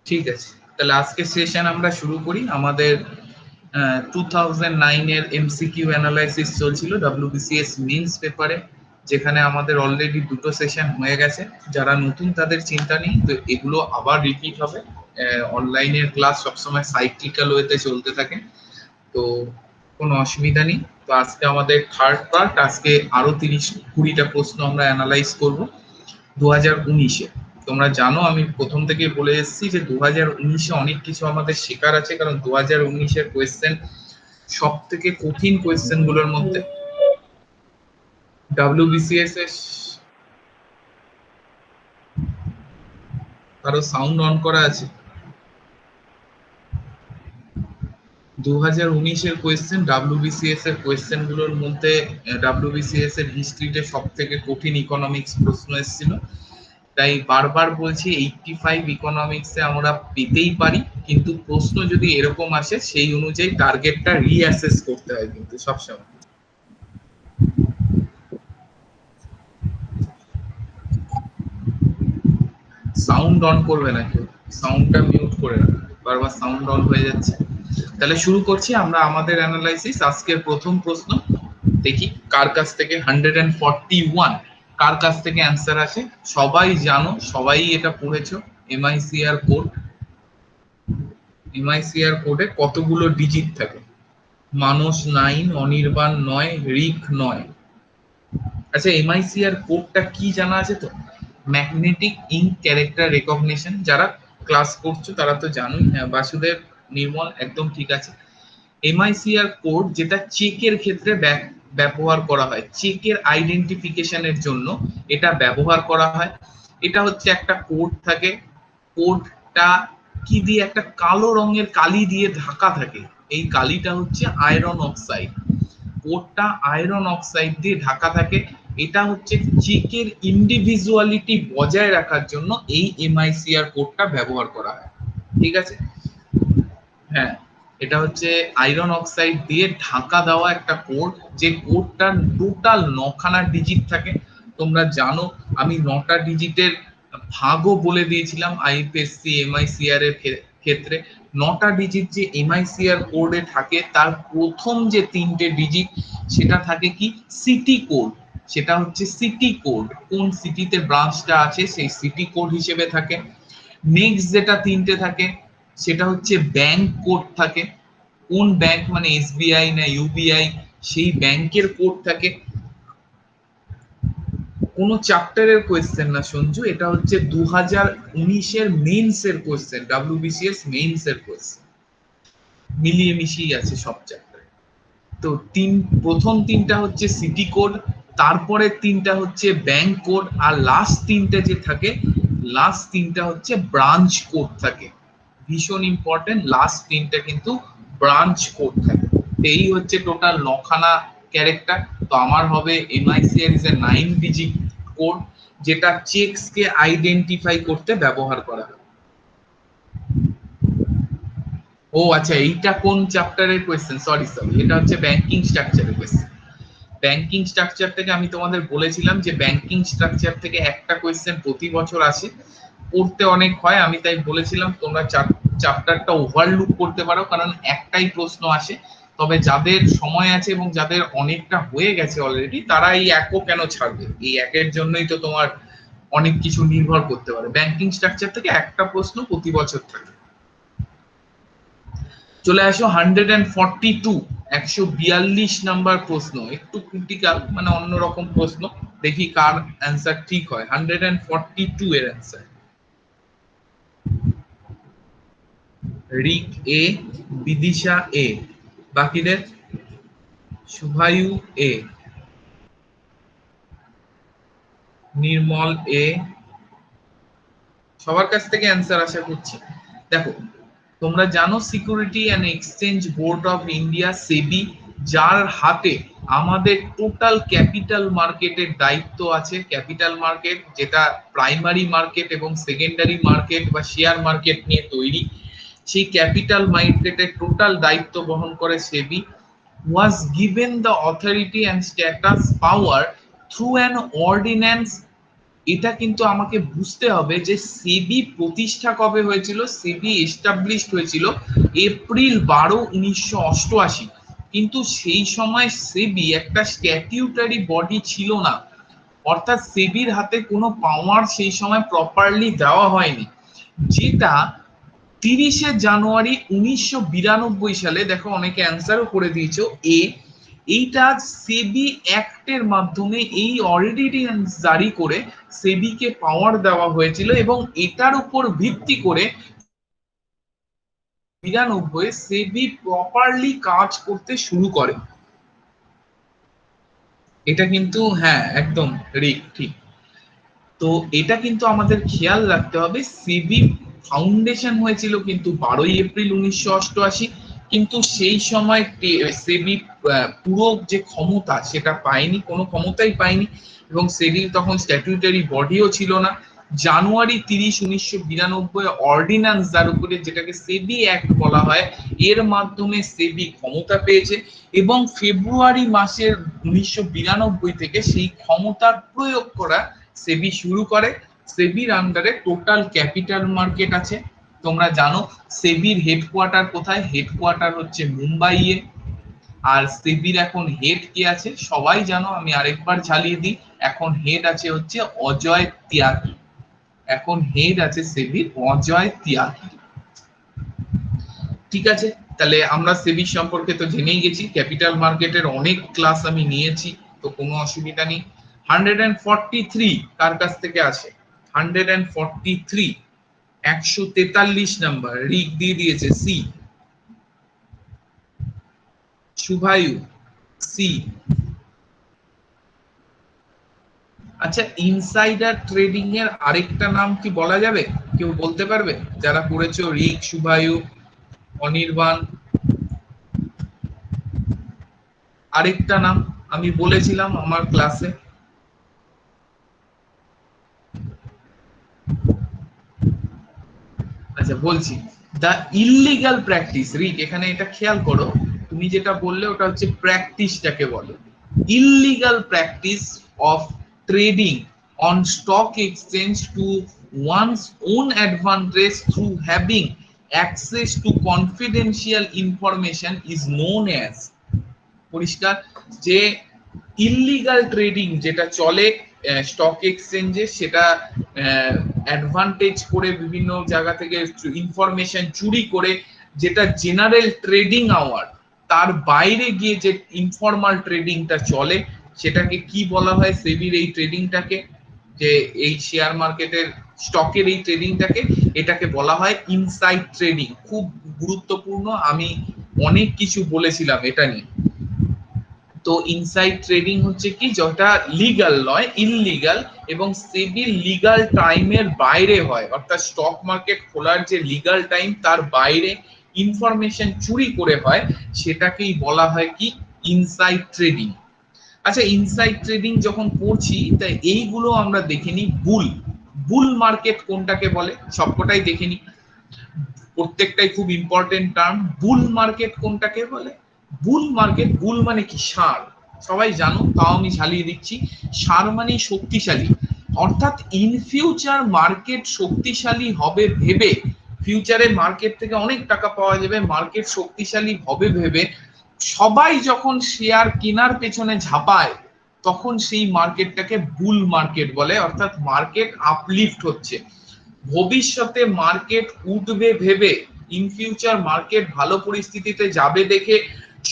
ঠিক আছে, তাহলে আজকে সেশন আমরা শুরু করি। আমাদের 2009 এর এমসিকিউ অ্যানালাইসিস চলছিল ডব্লিউবিসিএস মেইনস পেপারে, যেখানে আমাদের অলরেডি দুটো সেশন হয়ে গেছে। যারা নতুন তাদের চিন্তা নেই, তো এগুলো আবার রিপিট হবে। অনলাইনের ক্লাস সবসময় সাইক্লিক্যাল ওয়েতে চলতে থাকে, তো কোনো অসুবিধা নেই। তো আজকে আমাদের থার্ড পার্ট, আজকে আরো 30-20টা প্রশ্ন আমরা অ্যানালাইজ করব 2019-এ। তোমরা জানো আমি প্রথম থেকে বলে এসেছি যে 2019-এ অনেক কিছু আমাদের শেখার আছে, কারণ 2019-এর কোয়েশ্চেন সব থেকে কঠিন কোয়েশ্চেন গুলোর মধ্যে। ডাব্লিউবিসিএস এর কারো সাউন্ড অন করা আছে? 2019-এর কোয়েশ্চেন ডাব্লিউবিসিএস এর কোয়েশ্চেন গুলোর মধ্যে ডাব্লিউবিসিএস এর হিস্ট্রিতে সব থেকে কঠিন ইকোনমিক্স প্রশ্ন এসেছিল। তাই বারবার বলছি 85 ইকোনমিক্সে আমরা পেতেই পারি, কিন্তু প্রশ্ন যদি এরকম আসে সেই অনুযায়ী টার্গেটটা রিঅ্যাসেস করতে হয় কিন্তু সবসময়। সাউন্ড অন করবে না কেউ, সাউন্ডটা মিউট করে রাখবে, বারবার সাউন্ড অন হয়ে যাচ্ছে। তাহলে শুরু করছি আমরা আমাদের অ্যানালাইসিস। আজকের প্রথম প্রশ্ন দেখি কার কাছ থেকে 141, কার কাছ থেকে অ্যান্সার আসে। সবাই জানো, সবাই এটা পড়েছো, এমআইসিআর কোড। এমআইসিআর কোডে কতগুলো ডিজিট থাকে? মানস 9, অনির্বাণ 9, রিক 9। আচ্ছা, এমআইসিআর কোডটা কি জানা আছে তো? Magnetic ink character recognition. যারা ক্লাস করছো তারা তো জানোই। হ্যাঁ, বাসুদেব, নির্মল একদম ঠিক আছে। এমআইসিআর কোড যেটা চেকের ক্ষেত্রে ব্যবহার করা হয়, চেকের আইডেন্টিফিকেশনের জন্য এটা ব্যবহার করা হয়। এটা হচ্ছে একটা কোড থাকে, কোডটা কি দিয়ে, একটা কালো রঙের কালি দিয়ে ঢাকা থাকে। এই কালিটা হচ্ছে আয়রন অক্সাইড। কোডটা আয়রন অক্সাইড দিয়ে ঢাকা থাকে। এটা হচ্ছে চেকের ইন্ডিভিজুয়ালিটি বজায় রাখার জন্য এই এমআইসিআর কোডটা ব্যবহার করা হয়। ঠিক আছে? হ্যাঁ, এটা হচ্ছে আয়রন অক্সাইড দিয়ে ঢাকা দেওয়া একটা কোড, যে কোডটার টোটাল 9খানা ডিজিট থাকে। তোমরা জানো আমি 9টা ডিজিটের ভাগও বলে দিয়েছিলাম আইপিএসসি এমআইসিআর এর ক্ষেত্রে। 9টা ডিজিট যে এমআইসিআর কোডে থাকে, তার প্রথম যে 3টে ডিজিট সেটা থাকে কি সিটি কোড। সেটা হচ্ছে সিটি কোড, কোন সিটিতে ব্রাঞ্চটা আছে সেই সিটি কোড হিসেবে থাকে। নেক্সট যেটা 3টে থাকে সেটা হচ্ছে ব্যাংক কোড থাকে, কোন ব্যাংক মানে এসবিআই না ইউবিআই, সেই ব্যাংকের কোড থাকে। কোন চ্যাপ্টারের কোয়েশ্চেন না সঞ্জু, এটা হচ্ছে 2019-এর মেইনস এর কোয়েশ্চেন, ডাব্লিউবিসিএস মেইনস এর কোয়েশ্চেন, মিলিয়ে মিশিয়ে আছে সব চ্যাপ্টারে। তো প্রথম 3টা হচ্ছে সিটি কোড, তারপরে 3টা হচ্ছে ব্যাংক কোড, আর লাস্ট 3টে যে থাকে, লাস্ট 3টা হচ্ছে ব্রাঞ্চ কোড থাকে। ভীষণ ইম্পর্টেন্ট, লাস্ট 3টে কিন্তু ব্রাঞ্চ কোড থাকে। এই হচ্ছে টোটাল 9খানা ক্যারেক্টার। তো আমার হবে MICR is a 9 digit code, যেটা চেকস কে আইডেন্টিফাই করতে ব্যবহার করা হয়। ও আচ্ছা, এইটা কোন চ্যাপ্টারের কোয়েশ্চেন? সরি সরি, এটা হচ্ছে ব্যাংকিং স্ট্রাকচারের কোয়েশ্চেন। ব্যাংকিং স্ট্রাকচার থেকে আমি তোমাদের বলেছিলাম যে ব্যাংকিং স্ট্রাকচার থেকে একটা কোয়েশ্চেন প্রতি বছর আসে, পড়তে অনেক হয়। আমি তাই বলেছিলাম তোমরা চ্যাপ্টারটা ওভারলুক করতে পারো, কারণ একটাই প্রশ্ন আসে। তবে যাদের সময় আছে এবং যাদের অনেকটা হয়ে গেছে অলরেডি, তারা এই একও কেন ছাড়বে? এই একের জন্যই তো তোমার অনেক কিছু নির্ভর করতে পারে। ব্যাংকিং স্ট্রাকচার থেকে একটা প্রশ্ন প্রতি বছর থাকে। চলে আসো 142, 142 নাম্বার প্রশ্ন। একটু ক্রিটিক্যাল, মানে অন্যরকম প্রশ্ন। দেখি কার অ্যান্সার ঠিক হয়। 142 এর অ্যান্সার রিক এ, বিদিশা এ, বাকিদের শুভায়ু এ, নির্মল এ। সবার কাছ থেকে অ্যান্সার আশা করছি। দেখো, তোমরা জানো security and exchange board of India SEBI, যার হাতে আমাদের টোটাল ক্যাপিটাল মার্কেটের দায়িত্ব আছে। ক্যাপিটাল মার্কেট যেটা প্রাইমারি মার্কেট এবং সেকেন্ডারি মার্কেট বা শেয়ার মার্কেট নিয়ে তৈরি, সেই ক্যাপিটাল মার্কেটের টোটাল দায়িত্ব বহন করে সেবি। was given the authority and status power through an ordinance এটা কিন্তু আমাকে বুঝতে হবে যে সেবি প্রতিষ্ঠা কবে হয়েছিল। সেবি এস্টাবলিশড হয়েছিল এপ্রিল 12, 1988। কিন্তু সেই সময় সেবি একটা স্ট্যাটিউটারি বডি ছিল না, অর্থাৎ সেবির হাতে কোনো পাওয়ার সেই সময় প্রপারলি দেওয়া হয়নি। যেটা 30শে জানুয়ারি 1992 সালে, দেখো অনেকে অ্যান্সারও করে দিয়েছো এ, এইটা সেবি অ্যাক্টের মাধ্যমে এই অর্ডিন্যান্স জারি করে সেবিকে পাওয়ার দেওয়া হয়েছিল, এবং এটার উপর ভিত্তি করে 92 সেবি প্রপারলি কাজ করতে শুরু করে। এটা কিন্তু হ্যাঁ একদম ঠিক। তো এটা কিন্তু আমাদের খেয়াল রাখতে হবে, সিবি ফাউন্ডেশন হয়েছিল কিন্তু 12 এপ্রিল 1988, কিন্তু সেই সময় সেবি পুরো যে ক্ষমতা সেটা পায়নি, কোনো ক্ষমতাই পায়নি, এবং সেবির তখন স্ট্যাটিউটারি বডিও ছিল না। জানুয়ারি 30, 1992 অর্ডিন্যান্স যার উপরে, যেটাকে সেবি অ্যাক্ট বলা হয়, এর মাধ্যমে সেবি ক্ষমতা পেয়েছে, এবং ফেব্রুয়ারি মাসের 1992 থেকে সেই ক্ষমতার প্রয়োগ করা সেবি শুরু করে। সেবির আন্ডারে টোটাল ক্যাপিটাল মার্কেট আছে। তোমরা জানো সেবির হেডকোয়ার্টার কোথায়? হেডকোয়ার্টার হচ্ছে মুম্বাইয়ে। আর সেবির এখন হেড কে আছে সবাই জানো, আমি আরেকবার ঝালিয়ে দিই, এখন হেড আছে হচ্ছে অজয় ত্যাগী। এখন হেড আছে সেবির অজয় ত্যাগী। ঠিক আছে, তাহলে আমরা সেবি সম্পর্কে তো জেনেই গেছি, ক্যাপিটাল মার্কেটের অনেক ক্লাস আমি নিয়েছি, তো কোনো অসুবিধা নেই। 143 কার কাছ থেকে আসে? 143 143 নাম্বার রিক দিয়ে দিয়েছে সি, শুভায়ু সি। আচ্ছা, ইনসাইডার ট্রেডিং এর আরেকটা নাম কি বলা যাবে? কেউ বলতে পারবে? যারা করেছো, রিক, শুভায়ু, অনির্বাণ, আরেকটা নাম আমি বলেছিলাম আমার ক্লাসে। আচ্ছা বলছি, দা ইললিগাল প্র্যাকটিস। রিক এখানে এটা খেয়াল করো, তুমি যেটা বললে ওটা হচ্ছে প্র্যাকটিসটাকে বলে। Illegal practice of trading on stock exchange to one's own advantage through having access to confidential information is known as. পরিষ্কার যে ইললিগাল ট্রেডিং যেটা চলে স্টক এক্সচেঞ্জে, সেটা অ্যাডভান্টেজ করে বিভিন্ন জায়গা থেকে ইনফরমেশন চুরি করে, যেটা জেনারেল ট্রেডিং আওয়ার তার বাইরে গিয়ে যে ইনফর্মাল ট্রেডিংটা চলে, সেটাকে কি বলা হয়? সেবির এই ট্রেডিংটাকে, যে এই শেয়ার মার্কেটের স্টকের এই ট্রেডিংটাকে, এটাকে বলা হয় ইনসাইড ট্রেডিং। খুব গুরুত্বপূর্ণ, আমি অনেক কিছু বলেছিলাম এটা নিয়ে। তো ইনসাইড ট্রেডিং হচ্ছে কি, যেটা লিগ্যাল নয়, ইললিগাল, এবং সেবি লিগ্যাল টাইমের বাইরে হয়, অর্থাৎ স্টক মার্কেট খোলার যে লিগ্যাল টাইম তার বাইরে ইনফরমেশন চুরি করে হয়, সেটাকেই বলা হয় কি ইনসাইড ট্রেডিং। আচ্ছা, ইনসাইড ট্রেডিং যখন করছি, তাই এইগুলো আমরা দেখে নিই। বুল বুল মার্কেট কোনটাকে বলে সবকটাই দেখে নিই, প্রত্যেকটাই খুব ইম্পর্টেন্ট টার্ম। বুল মার্কেট কোনটাকে বলে? বুল মার্কেট, বুল মানে কি? ষাঁড়, সবাই জানো, তাও আমি ঝালিয়ে দিচ্ছি। ষাঁড় মানে শক্তিশালী, অর্থাৎ ইন ফিউচার মার্কেট শক্তিশালী হবে ভেবে, ফিউচারে মার্কেট থেকে অনেক টাকা পাওয়া যাবে, মার্কেট শক্তিশালী হবে ভেবে সবাই যখন শেয়ার কেনার পেছনে ঝাঁপায়, তখন সেই মার্কেটটাকে বুল মার্কেট বলে, অর্থাৎ মার্কেট আপলিফট হচ্ছে, ভবিষ্যতে মার্কেট উঠবে ভেবে, ইন ফিউচার মার্কেট ভালো পরিস্থিতিতে যাবে দেখে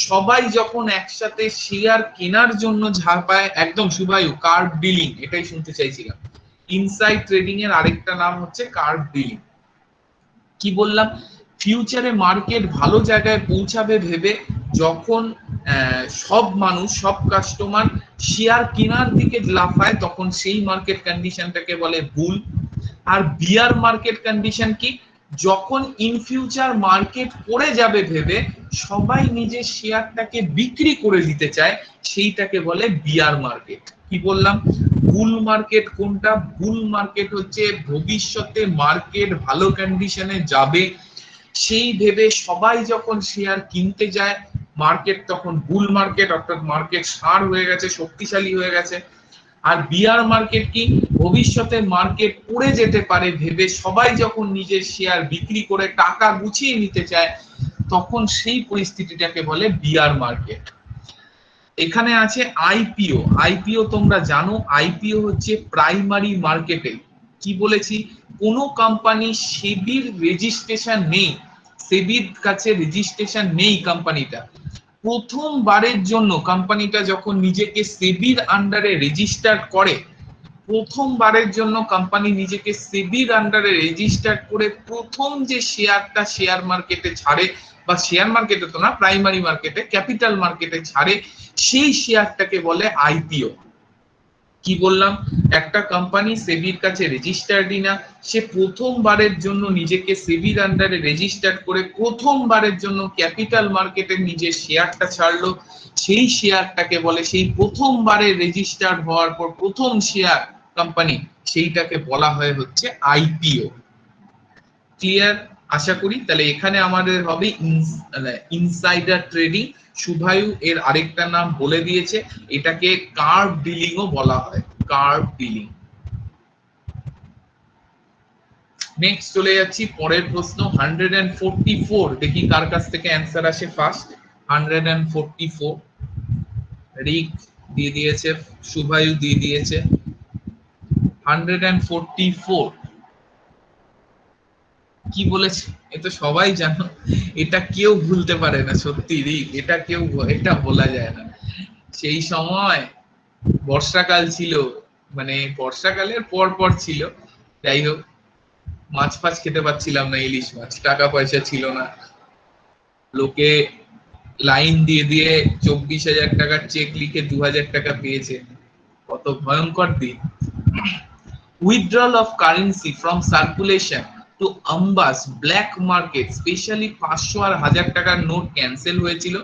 সবাই যখন একসাথে শেয়ার কেনার জন্য ঝাঁপায়। একদম শুভায়ু, কার্ভ ডিলিং, এটাই শুনতে চাইছিলাম। ইনসাইড ট্রেডিং এর আরেকটা নাম হচ্ছে কার্ভ ডিলিং। কি বললাম? ফিউচারে মার্কেট ভালো জায়গায় পৌঁছাবে ভেবে যখন সব মানুষ, সব কাস্টমার শেয়ার কেনার দিকে লাফায়, তখন সেই মার্কেট কন্ডিশনটাকে বলে বুল। আর বিয়ার মার্কেট কন্ডিশন কি? যখন ইন ফিউচার মার্কেট পড়ে যাবে ভেবে সবাই নিজের শেয়ারটাকে বিক্রি করে দিতে চায়, সেইটাকে বলে বিয়ার মার্কেট। কি বললাম? বুল মার্কেট কোনটা? বুল মার্কেট হচ্ছে ভবিষ্যতে মার্কেট ভালো কন্ডিশনে যাবে সেই ভেবে সবাই যখন শেয়ার কিনতে যায়, মার্কেট তখন বুল মার্কেট, অর্থাৎ মার্কেট ষাঁড় হয়ে গেছে, শক্তিশালী হয়ে গেছে। আর বিয়ার মার্কেট কি? ভবিষ্যতে মার্কেট পড়ে যেতে পারে ভেবে সবাই যখন নিজের শেয়ার বিক্রি করে টাকা গুছিয়ে নিতে চায়, তখন সেই পরিস্থিতিটাকে বলে বিয়ার মার্কেট। এখানে আছে আইপিও। আইপিও তোমরা জানো, আইপিও হচ্ছে প্রাইমারি মার্কেটে। কি বলেছি, কোন কোম্পানি সেবির রেজিস্ট্রেশন নেই, সেবির কাছে রেজিস্ট্রেশন নেই কোম্পানিটা, প্রথমবারের জন্য কোম্পানিটা যখন নিজেকে সেবির আন্ডারে রেজিস্টার করে, প্রথমবারের জন্য কোম্পানি নিজেকে সেবির আন্ডারে রেজিস্টার করে প্রথম যে শেয়ারটা শেয়ার মার্কেটে ছাড়ে, বা শেয়ার মার্কেটে তো না, প্রাইমারি মার্কেটে, ক্যাপিটাল মার্কেটে ছাড়ে, সেই শেয়ারটাকে বলে আইপিও। কি বললাম, একটা কোম্পানি সেবির কাছে রেজিস্টার্ডই না, সে প্রথমবারের জন্য নিজেকে সেবির আন্ডারে রেজিস্টার করে প্রথমবারের জন্য ক্যাপিটাল মার্কেটে নিজের শেয়ারটা ছাড়লো, সেই শেয়ারটাকে বলে, সেই প্রথমবারে রেজিস্টার্ড হওয়ার পর প্রথম শেয়ার কোম্পানি, সেইটাকে বলা হয় হচ্ছে আইপিও। ক্লিয়ার আশা করি। তাহলে এখানে আমাদের হবে ইনসাইডার ট্রেডিং। শুভায়ু এর আরেকটা নাম বলে দিয়েছে, এটাকে কার্ভ ডিলিং ও বলা হয়, কার্ভ ডিলিং। নেক্সট চলে যাচ্ছি পরের প্রশ্ন 144, দেখি কার কাছ থেকে অ্যান্সার আসে ফার্স্ট। 144 রিক দিয়ে দিয়েছে, শুভায়ু দিয়ে দিয়েছে। 144 কি বলেছে, এটা সবাই জানো, এটা কেউ ভুলতে পারে না, সত্যি রিক, এটা কেউ, এটা বলা যায় না। সেই সময় বর্ষাকাল ছিল, মানে বর্ষাকালের পর পর ছিল, যাই হোক, মাছ ফাছ খেতে পাচ্ছিলাম না, ইলিশ মাছ, টাকা পয়সা ছিল না, লোকে লাইন দিয়ে দিয়ে 24,000 টাকার চেক লিখে 2,000 টাকা পেয়েছে, কত ভয়ঙ্কর দিন। withdrawal of currency from circulation to ambas black market, specially 500 আর 1000 টাকার নোট ক্যান্সেল হয়েছিল,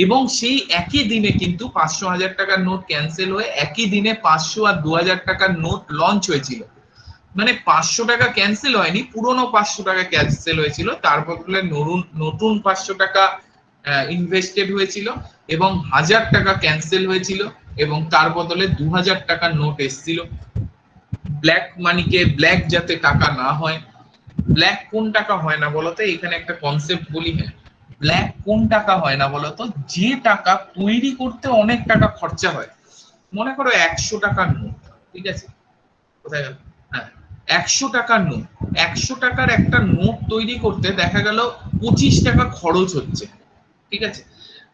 এবং সেই একই দিনে কিন্তু 500,000 টাকার নোট ক্যান্সেল হয়ে একই দিনে 500 আর 2000 টাকার নোট লঞ্চ হয়েছিল। মানে 500 টাকা ক্যান্সেল হয়নি, পুরনো 500 টাকা ক্যান্সেল হয়েছিল, তার বদলে নতুন 500 টাকা ইনভেস্টেড হয়েছিল, এবং 1000 টাকা ক্যান্সেল হয়েছিল, এবং তার বদলে 2000 টাকার নোট এসেছিল। ব্ল্যাক মানিকে, ব্ল্যাক যাতে টাকা না হয়। ব্ল্যাক কোন টাকা হয় না বলতো, এখানে একটা কনসেপ্ট বলি, হ্যাঁ, ব্ল্যাক কোন টাকা হয় না বলতো, যে টাকা তৈরি করতে অনেক টাকা খরচা হয়। মনে করো 100 টাকার নোট, ঠিক আছে, কোথায় গেল, হ্যাঁ, 100 টাকার নোট, 100 টাকার একটা নোট তৈরি করতে দেখা গেল 25 টাকা খরচ হচ্ছে, ঠিক আছে।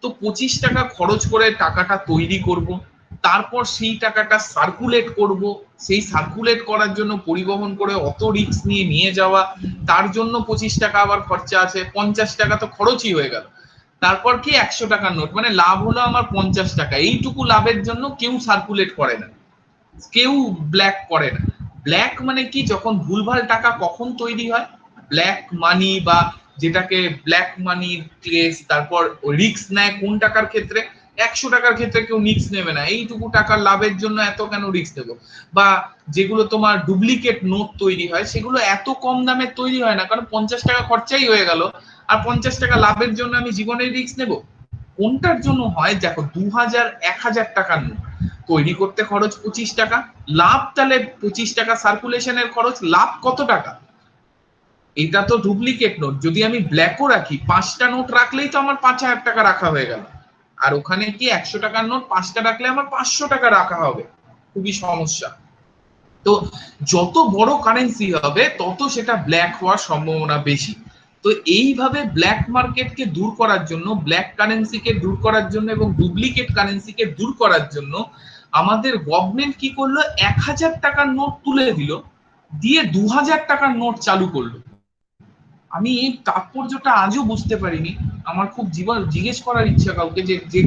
তো 25 টাকা খরচ করে টাকাটা তৈরি করব, তারপর সেই টাকাটা সার্কুলেট করব, সেই সার্কুলেট করার জন্য পরিবহন করে অত রিস্ক নিয়ে নিয়ে যাওয়া, তার জন্য 25 টাকা আবার খরচা আছে, 50 টাকা তো খরচই হয়ে গেল। তারপর কি 100 টাকার নোট, মানে লাভ হলো আমার 50 টাকা, এইটুকু লাভের জন্য কেউ সার্কুলেট করে না, কেউ ব্ল্যাক করে না। ব্ল্যাক মানে কি, যখন ভুলভাল টাকা কখন তৈরি হয়, ব্ল্যাক মানি, বা যেটাকে ব্ল্যাক মানি কেস, তারপর রিস্ক নেয় কোন টাকার ক্ষেত্রে, 100 টাকার ক্ষেত্রে কেউ রিস্ক নেবে না, এইটুকু টাকার লাভের জন্য এত কেন রিস্ক নেব। বা যেগুলো তোমার ডুপ্লিকেট নোট তৈরি হয়, সেগুলো এত কম দামে তৈরি হয় না, কারণ 50 টাকা খরচাই হয়ে গেল, আর 50 টাকা লাভের জন্য আমি জীবনের রিস্ক নেব। কোনটার জন্য হয়, দেখো 2000 1000 টাকার নোট তৈরি করতে খরচ 25 টাকা, লাভ তাহলে 25 টাকা সার্কুলেশনের খরচ, লাভ কত টাকা। এটা তো ডুপ্লিকেট নোট, যদি আমি ব্ল্যাকও রাখি, 5টা নোট রাখলেই তো আমার 5000 টাকা রাখা হয়ে গেল, আর ওখানে কি 100 টাকার নোট 5টা রাখলে আমার 500 টাকা রাখা হবে, খুবই সমস্যা। তো যত বড় কারেন্সি হবে তত সেটা ব্ল্যাক হওয়ার সম্ভাবনা বেশি। তো এইভাবে ব্ল্যাক মার্কেটকে দূর করার জন্য, ব্ল্যাক কারেন্সিকে দূর করার জন্য এবং ডুপ্লিকেট কারেন্সিকে দূর করার জন্য আমাদের গভর্নমেন্ট কি করলো, 1000 টাকার নোট তুলে দিল, দিয়ে 2000 টাকার নোট চালু করলো। আমি এই তাৎপর্যটা আজও বুঝতে পারিনি, আমার খুব জীবন জিজ্ঞেস করার ইচ্ছা কাউকে, যে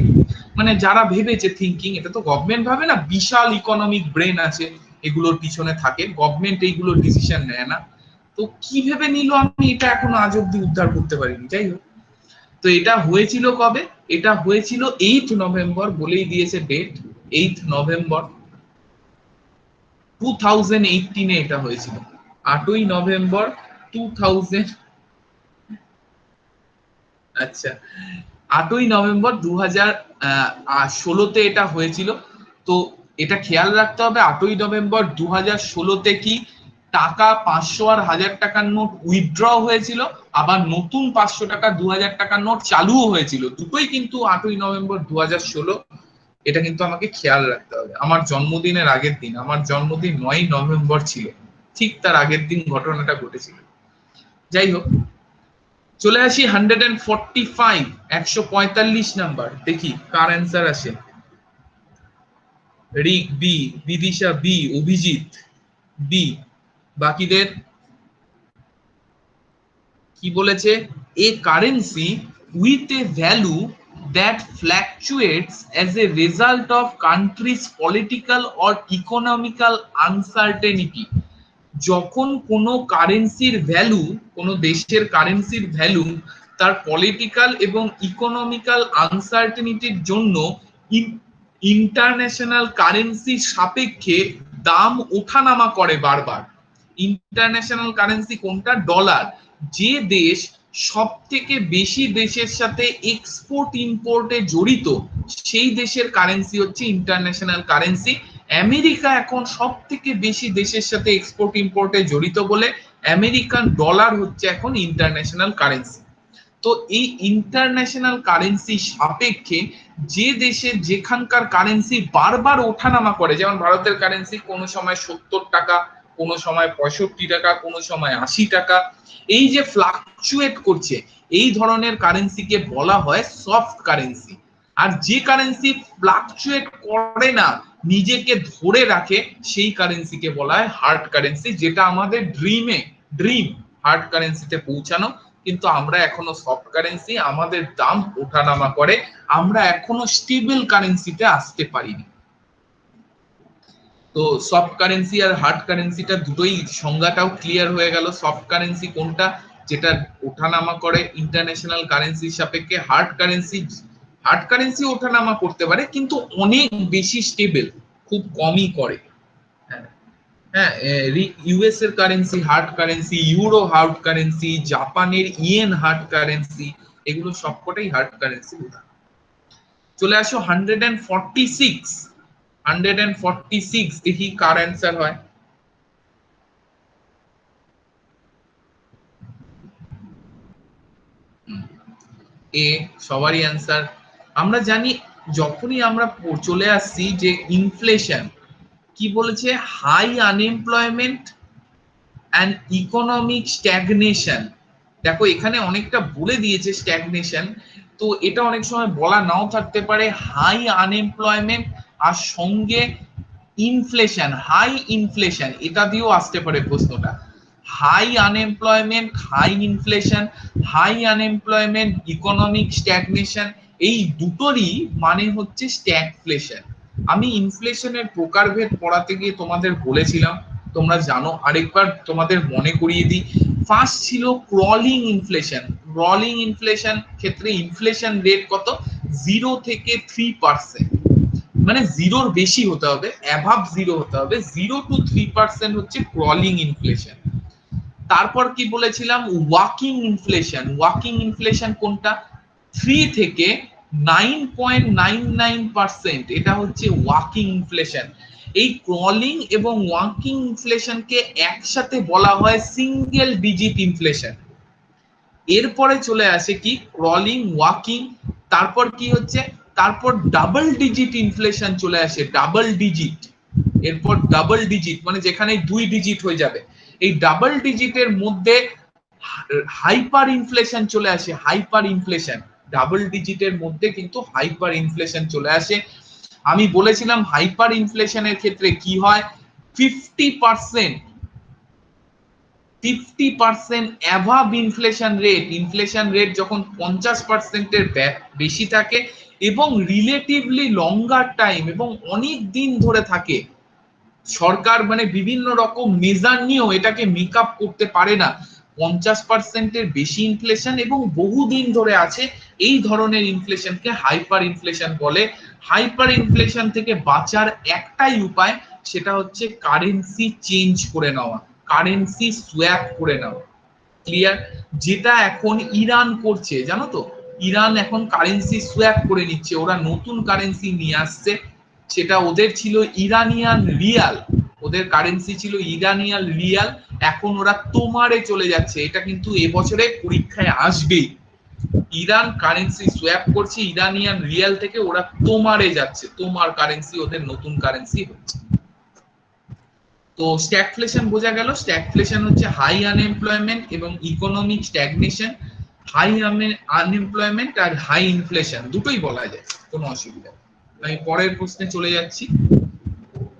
মানে যারা ভেবেছে থিঙ্কিং, এটা তো গভর্নমেন্ট ভাবে না, বিশাল ইকোনমিক ব্রেন আছে এগুলোর পিছনে থাকে, গভর্নমেন্ট এইগুলো ডিসিশন নেয় না, তো কি ভেবে নিল আমি এটা এখন আজ অব্দি উদ্ধার করতে পারিনি। যাই হোক, তো এটা হয়েছিল কবে, এটা হয়েছিল 8 নভেম্বর, বলেই দিয়েছে ডেট, 8 নভেম্বর 2018 এ এটা হয়েছিল, 8ই নভেম্বর 2000, আচ্ছা, 8ই নভেম্বর 2016-তে এটা হয়েছিল। তো এটা খেয়াল রাখতে হবে 8ই নভেম্বর 2016-তে কি টাকা 500 আর 1000 টাকার নোট উইথড্র হয়েছিল, আবার নতুন 500 টাকা 2000 টাকার নোট চালুও হয়েছিল, দুটোই কিন্তু 8ই নভেম্বর 2016। এটা কিন্তু আমাকে খেয়াল রাখতে হবে। আমার জন্মদিনের আগের দিন, আমার জন্মদিন 9ই নভেম্বর ছিল, ঠিক তার আগের দিন ঘটনাটা ঘটেছিল। যাই হোক, চলে আসি 145, 145 নাম্বার, দেখি কার অ্যান্সার আসে। Rik B, Bidisha B, Abhijit B, বাকিদের কি বলেছে? A currency with a value that fluctuates as a result of countries political or economical আনসার্টেনিটি। যখন কোনো কারেন্সির ভ্যালু, কোনো দেশের কারেন্সির ভ্যালু তার পলিটিক্যাল এবং ইকোনমিক্যাল আনসার্টেনিটির জন্য ইন্টারন্যাশনাল কারেন্সির সাপেক্ষে দাম ওঠানামা করে বারবার। ইন্টারন্যাশনাল কারেন্সি কোনটা? ডলার। যে দেশ সব থেকে বেশি দেশের সাথে এক্সপোর্ট ইম্পোর্টে জড়িত, সেই দেশের কারেন্সি হচ্ছে ইন্টারন্যাশনাল কারেন্সি। আমেরিকা এখন সব থেকে বেশি দেশের সাথে এক্সপোর্ট ইম্পোর্টে জড়িত বলে আমেরিকান ডলার হচ্ছে এখন ইন্টারন্যাশনাল কারেন্সি। তো এই ইন্টারন্যাশনাল কারেন্সি সাপেক্ষে যে দেশে যেখানকার কারেন্সি বারবার ওঠানামা করে, যেমন ভারতের কারেন্সি কোনো সময় 70 টাকা, কোনো সময় 65 টাকা, কোনো সময় 80 টাকা, এই যে ফ্লাকচুয়েট করছে, এই ধরনের কারেন্সিকে বলা হয় সফট কারেন্সি। আর যে কারেন্সি ফ্লাকচুয়েট করে না, নিজেকে ধরে রাখে, সেই কারেন্সিকে বলা হয় হার্ড কারেন্সি, যেটা আমাদের ড্রিম হার্ড কারেন্সিতে পৌঁছানো। কিন্তু আমরা এখনো সফট কারেন্সি, আমাদের দাম ওঠানামা করে, আমরা এখনো স্টেবল কারেন্সিতে আসতে পারিনি। তো সফট কারেন্সি আর হার্ড কারেন্সিটা দুটোই সংজ্ঞাটাও ক্লিয়ার হয়ে গেল। সফট কারেন্সি কোনটা? যেটা ওঠানামা করে ইন্টারন্যাশনাল কারেন্সির সাপেক্ষে। হার্ড কারেন্সি ওঠানামা করতে পারে, কিন্তু অনেক বেশি স্টেবল, খুব কমই করে। হ্যাঁ, ইউএস এর currency hard currency, euro hard currency, জাপানের ইয়েন হার্ড কারেন্সি, এগুলো সবকটাই হার্ড কারেন্সি। চলে আসো 146, 146, দেখি কার অ্যান্সার হয়। এ, সবারই অ্যান্সার। আমরা জানি যখনই আমরা চলে আসছি যে ইনফ্লেশন কি বলেছে, high unemployment and economic stagnation. দেখো এখানে অনেকটা বলে দিয়েছে স্ট্যাগনেশন, তো এটা অনেক সময় বলা নাও থাকতে পারে। হাই আনএমপ্লয়মেন্ট আর সঙ্গে ইনফ্লেশন, হাই ইনফ্লেশন, এটা দিয়েও আসতে পারে প্রশ্নটা। High unemployment, high inflation, high unemployment, economic stagnation, এই দুটোরই মানে হচ্ছে স্ট্যাগফ্লেশন। আমি ইনফ্লেশনের প্রকারভেদ পড়াতে গিয়ে তোমাদের বলেছিলাম, তোমরা জানো, আরেকবার তোমাদের মনে করিয়ে দিই। ফার্স্ট ছিল ক্রলিং ইনফ্লেশন। ক্রলিং ইনফ্লেশন ক্ষেত্রে ইনফ্লেশন রেট কত? 0 থেকে 3%, মানে জিরোর বেশি হতে হবে, অ্যাভাব 0 হতে হবে। 0 to 3% হচ্ছে ক্রলিং ইনফ্লেশন। তারপর কি বলেছিলাম? Walking inflation. ওয়াকিং ইনফ্লেশন কোনটা? 3 থেকে 9.99%, এটা হচ্ছে ওয়াকিং ইনফ্লেশন। এই ক্রলিং এবং ওয়াকিং ইনফ্লেশনকে একসাথে বলা হয় সিঙ্গেল ডিজিট ইনফ্লেশন। এরপরে চলে আসে কি? ক্রলিং, ওয়াকিং, তারপর কি হচ্ছে? তারপর ডাবল ডিজিট ইনফ্লেশন চলে আসে, ডাবল ডিজিট। এরপর ডাবল ডিজিট মানে যেখানে 2 ডিজিট হয়ে যাবে। এই ডাবল ডিজিটের মধ্যে হাইপার ইনফ্লেশন চলে আসে, হাইপার ইনফ্লেশন। ডাবল ডিজিটের মধ্যে কিন্তু হাইপার ইনফ্লেশন চলে আসে। আমি বলেছিলাম হাইপার ইনফ্লেশনের ক্ষেত্রে কি হয়? 50% অ্যাভাব ইনফ্লেশন রেট। ইনফ্লেশন রেট যখন 50%-এর বেশি থাকে এবং রিলেটিভলি লঙ্গার টাইম এবং অনেক দিন ধরে থাকে, সরকার মানে বিভিন্ন রকম মেজার নিয়েও এটাকে মেকআপ করতে পারে না, 50%-এর বেশি ইনফ্লেশন এবং বহুদিন ধরে আছে, এই ধরনের ইনফ্লেশনকে হাইপার ইনফ্লেশন বলে। হাইপার ইনফ্লেশন থেকে বাঁচার একটাই উপায়, সেটা হচ্ছে কারেন্সি চেঞ্জ করে নেওয়া, কারেন্সি সোয়াপ করে নেওয়া। ক্লিয়ার? যেটা এখন ইরান করছে, জানো তো, ইরান এখন কারেন্সি সোয়াপ করে নিচ্ছে, ওরা নতুন কারেন্সি নিয়ে আসছে। সেটা ওদের ছিল ইরানিয়ান রিয়াল, ওদের কারেন্সি ছিল ইরানিয়ান রিয়াল, এখন ওরা তোমারে চলে যাচ্ছে, এটা কিন্তু এবছরে পরীক্ষায় আসবেই। ইরান কারেন্সি সোয়াপ করছে ইরানিয়ান রিয়াল থেকে, ওরা তোমারে যাচ্ছে, তোমার কারেন্সি ওদের নতুন কারেন্সি হচ্ছে। তো স্ট্যাগফ্লেশন বোঝা গেল, স্ট্যাগফ্লেশন হচ্ছে হাই আনএমপ্লয়মেন্ট এবং ইকোনমিক স্ট্যাগনেশন। হাই আনএমপ্লয়মেন্ট আর হাই ইনফ্লেশন দুটোই বলা যায়, কোনো অসুবিধা নেই। আমি পরের প্রশ্নে চলে যাচ্ছি,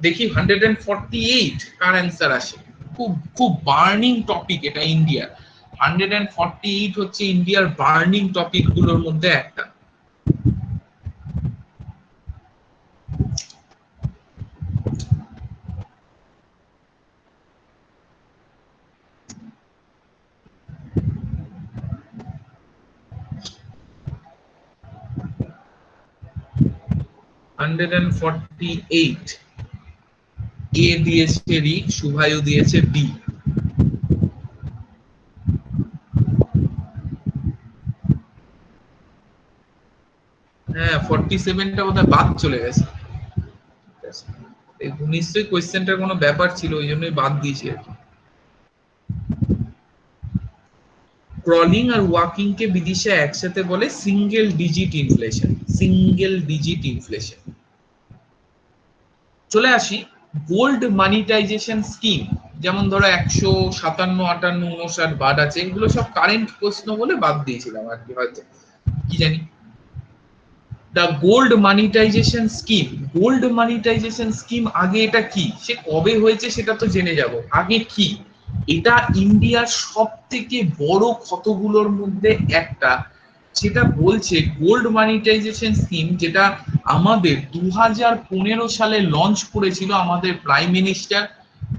দেখি 148 কার অ্যান্সার আসে। খুব খুব বার্নিং টপিক এটা ইন্ডিয়ার, 148 হচ্ছে ইন্ডিয়ার বার্নিং টপিক গুলোর মধ্যে একটা। এ দিয়েছে রিক, শুভায়ু দিয়েছে বি। হ্যাঁ 47টা বোধহয় বাদ চলে গেছে, নিশ্চয়ই কোয়েশ্চেনটার কোনো ব্যাপার ছিল, ওই জন্যই বাদ দিয়েছি আর কি। ক্রলিং আর ওয়াকিং কে বিদিশা একসাথে বলে single digit inflation, single digit inflation. চলে আসি গোল্ড মানিটাইজেশন স্কিম, যেমন ধরো 157, 58, 59 বাদ আছে, এগুলো সব কারেন্ট প্রশ্ন বলে বাদ দিয়েছিলাম আর কি, হয়তো কি জানি। The gold monetisation scheme, gold monetisation scheme আগে এটা কি, সে কবে হয়েছে সেটা তো জেনে যাব, আগে কি এটা ইন্ডিয়ার সব থেকে বড় ক্ষতগুলোর মধ্যে একটা, যেটা বলছে গোল্ড মানিটাইজেশন স্কিম, যেটা আমাদের 2015 সালে লঞ্চ করেছিল আমাদের প্রাইম মিনিস্টার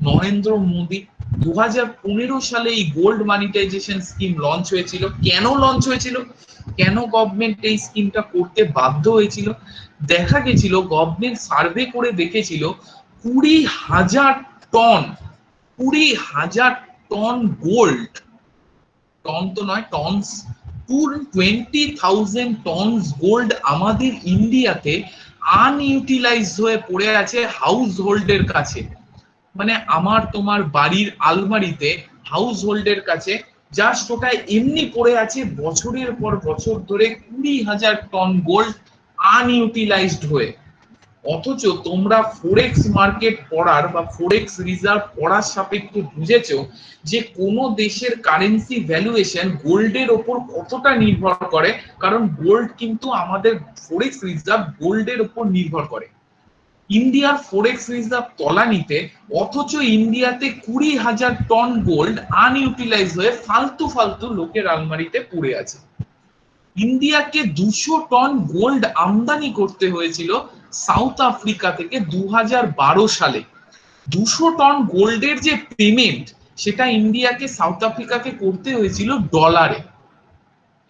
নরেন্দ্র মোদী। 2015 সালে এই গোল্ড মানিটাইজেশন স্কিম লঞ্চ হয়েছিল। কেন লঞ্চ হয়েছিল, কেন গভর্নমেন্ট এই স্কিমটা করতে বাধ্য হয়েছিল, দেখা গেছিল গভর্নমেন্ট সার্ভে করে দেখেছিল 20,000 টন, 20,000 টন গোল্ড, টন তো নয় টনস, 20,000 টনস গোল্ড আমাদের ইন্ডিয়াতে আনইউটিলাইজড হয়ে পড়ে আছে হাউস হোল্ডের কাছে, মানে আমার তোমার বাড়ির আলমারিতে হাউস হোল্ডের কাছে জাস্ট ওটা এমনি পড়ে আছে বছরের পর বছর ধরে, 20,000 টন গোল্ড আনইউটিলাইজড হয়ে। অথচ তোমরা ফরেক্স মার্কেট পড়ার বা ফরেক্স রিজার্ভ পড়ার সাপেক্ষে বুঝেছো যে কোন দেশের কারেন্সি ভ্যালুয়েশন গোল্ডের ওপর কতটা নির্ভর করে, কারণ গোল্ড কিন্তু আমাদের ফরেক্স রিজার্ভ গোল্ডের উপর নির্ভর করে। ইন্ডিয়ার ফরেক্স রিজার্ভ তলানিতে, অথচ ইন্ডিয়াতে 20,000 টন গোল্ড আনইউটিলাইজ হয়ে ফালতু ফালতু লোকের আলমারিতে পড়ে আছে। ইন্ডিয়াকে 200 টন গোল্ড আমদানি করতে হয়েছিল সাউথ আফ্রিকা থেকে 2012 সালে। 200 টন গোল্ডের যে পেমেন্ট, সেটা ইন্ডিয়াকে সাউথ আফ্রিকাকে করতে হয়েছিল ডলারে।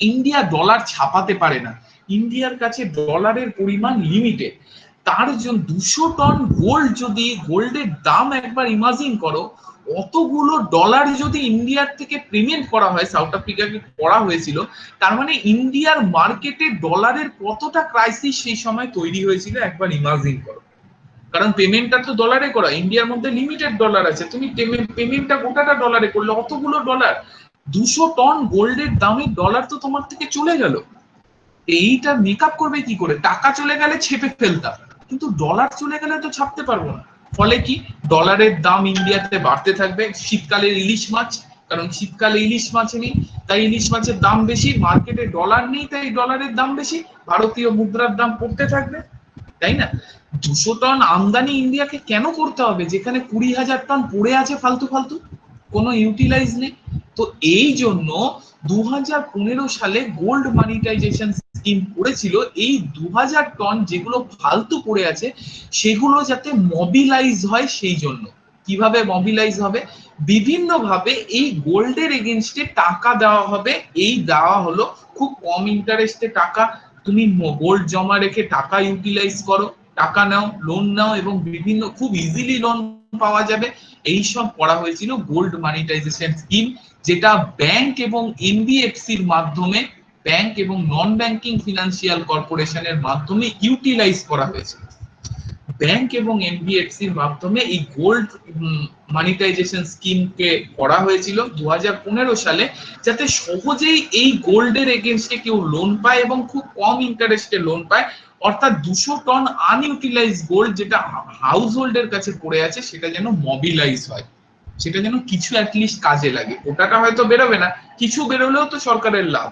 ইন্ডিয়া ডলার ছাপাতে পারে না, ইন্ডিয়ার কাছে ডলারের পরিমাণ লিমিটেড। তার জন্য 200 টন গোল্ড, যদি গোল্ডের দাম একবার ইমাজিন করো, অতগুলো ডলার যদি ইন্ডিয়ার থেকে পেমেন্ট করা হয়, সাউথ আফ্রিকাকে করা হয়েছিল, তার মানে ইন্ডিয়ার মার্কেটে ডলারের কতটা ক্রাইসিস সেই সময় তৈরি হয়েছিল একবার ইমাজিন করো। কারণ পেমেন্টটা তো ডলারে করা, ইন্ডিয়ার মধ্যে লিমিটেড ডলার আছে, তুমি পেমেন্টটা গোটাটা ডলারে করলে, অতগুলো ডলার, 200 টন গোল্ডের দামে ডলার তো তোমার থেকে চলে গেল। এইটা মেকআপ করবে কি করে, টাকা চলে গেলে ছেপে ফেলতাম, কিন্তু ডলার চলে গেলে তো ছাপতে পারবো না। ফলে কি, ডলারের দাম ইন্ডিয়াতে বাড়তে থাকবে। শীতকালে ইলিশ মাছ, কারণ শীতকালে ইলিশ মাছ নেই, তাই ইলিশ মাছের দাম বেশি, মার্কেটে ডলার নেই তাই ডলারের দাম বেশি, ভারতীয় মুদ্রার দাম পড়তে থাকবে, তাই না? 200 টন আমদানি ইন্ডিয়াকে কেন করতে হবে যেখানে 20,000 টন পড়ে আছে ফালতু ফালতু, কোনো ইউটিলাইজ নেই? তো এই জন্য 2015 সালে গোল্ড মানিটাইজেশন স্কিম করেছিল, এই 2000 টন যেগুলো ফালতু পড়ে আছে সেগুলো যাতে মবিলাইজ হয়, সেই জন্য। কিভাবে মবিলাইজ হবে, বিভিন্ন ভাবে এই গোল্ডের এগেইনস্টে টাকা দেওয়া হবে। এই দেওয়া হলো খুব কম ইন্টারেস্টে টাকা, তুমি গোল্ড জমা রেখে টাকা ইউটিলাইজ করো, টাকা নাও, লোন নাও, এবং বিভিন্ন খুব ইজিলি লোন পাওয়া যাবে। এই সব করা হয়েছিল গোল্ড মানিটাইজেশন স্কিম, যেটা ব্যাংক এবং এনবিএফসির মাধ্যমে, ব্যাংক এবং নন ব্যাংকিং ফিনান্সিয়াল কর্পোরেশনের মাধ্যমে ইউটিলাইজ করা হয়েছে। ব্যাংক এবং এনবিএফসির মাধ্যমে এই গোল্ড মানিটাইজেশন স্কিমকে করা হয়েছিল 2015 সালে, যাতে সহজেই এই গোল্ডের এগেনস্টে কেউ লোন পায় এবং খুব কম ইন্টারেস্টে লোন পায়। অর্থাৎ 200 টন আনইউটিলাইজ গোল্ড যেটা হাউস হোল্ডের কাছে পড়ে আছে সেটা যেন মবিলাইজ হয়, সেটা যেন কিছু অ্যাটলিস্ট কাজে লাগে। ওটাটা হয়তো বেরোবে না, কিছু বেরোলেও তো সরকারের লাভ।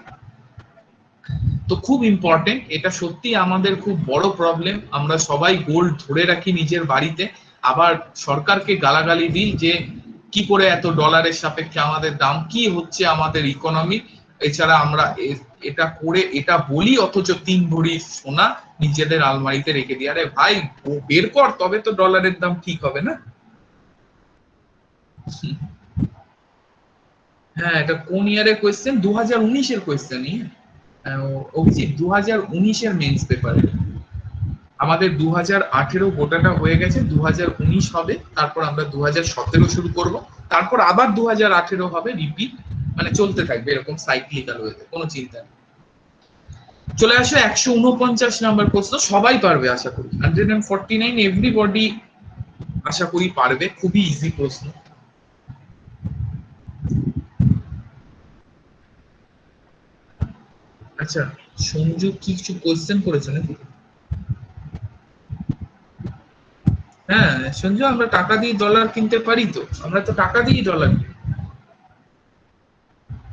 তো খুব ইম্পর্টেন্ট, এটা সত্যি আমাদের খুব বড় প্রবলেম। আমরা সবাই গোল্ড ধরে রাখি নিজের বাড়িতে, আবার সরকারকে গালাগালি দিই যে কি করে এত ডলারের সাপেক্ষে আমাদের দাম, কি হচ্ছে আমাদের ইকোনমি। এছাড়া আমরা এটা করে এটা বলি, অথচ 3 ভরি সোনা নিজেদের আলমারিতে রেখে দিই। আরে ভাই বের কর, তবে তো ডলারের দাম ঠিক হবে না। হ্যাঁ, এটা কোন ইয়ারের কোয়েশ্চেন? 2019-এর কোয়েশ্চেন। অভিজিৎ 2019-এর মেন্স পেপারে। আমাদের 2018 গোটাটা হয়ে গেছে, 2019 হবে, তারপর আমরা 2017 শুরু করব, তারপর আবার 2018 হবে, রিপিট, মানে চলতে থাকবে এরকম সাইক্লিক্যাল ওয়েতে, কোনো চিন্তা নেই। চলে আসো 149 নাম্বার প্রশ্ন, সবাই পারবে আশা করি। 149 এভরিবডি আশা করি পারবে, খুবই ইজি প্রশ্ন। আচ্ছা, সঞ্জু কিছু কোয়েশ্চেন করেছে নাকি? হ্যাঁ সঞ্জু, আমরা টাকা দিয়ে ডলার কিনতে পারি তো, আমরা তো টাকা দিয়েই ডলার কিনি,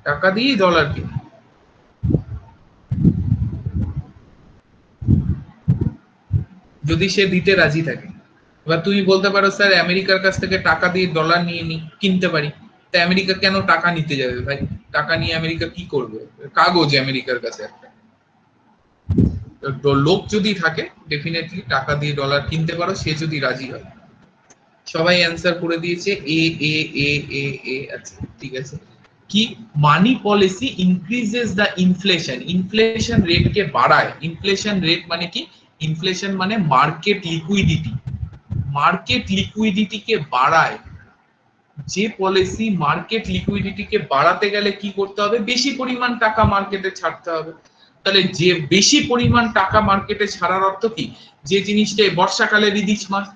টাকা দিয়েই ডলার কিনি। যদি সে দিতে রাজি থাকে। এবার তুমি বলতে পারো স্যার আমেরিকার কাছ থেকে টাকা দিয়ে ডলার নিয়ে নি কিনতে পারি, তা আমেরিকা কেন টাকা নিতে যাবে ভাই? টাকা নিয়ে আমেরিকা কি করবে? কাগজ আমেরিকার কাছে একটা। তো লোক যদি থাকে ডেফিনেটলি টাকা দিয়ে ডলার কিনতে পারো, সে যদি রাজি হয়। সবাই অ্যান্সার করে দিয়েছে এ এ এ এ এ। আচ্ছা ঠিক আছে। কি money policy increases the inflation, inflation rate কে বাড়ায়। ইনফ্লেশন রেট মানে কি? ইনফ্লেশন মানে মার্কেট লিকুইডিটি, মার্কেট লিকুইডিটি কে বাড়ায়। যে পলিসি মার্কেট লিকুইডিটি কে বাড়াতে গেলে কি করতে হবে? বেশি পরিমাণ টাকা মার্কেটে ছাড়তে হবে। তাহলে যে বেশি পরিমাণ টাকা মার্কেটে ছাড়ার অর্থ কি? যে জিনিসটা বর্ষাকালে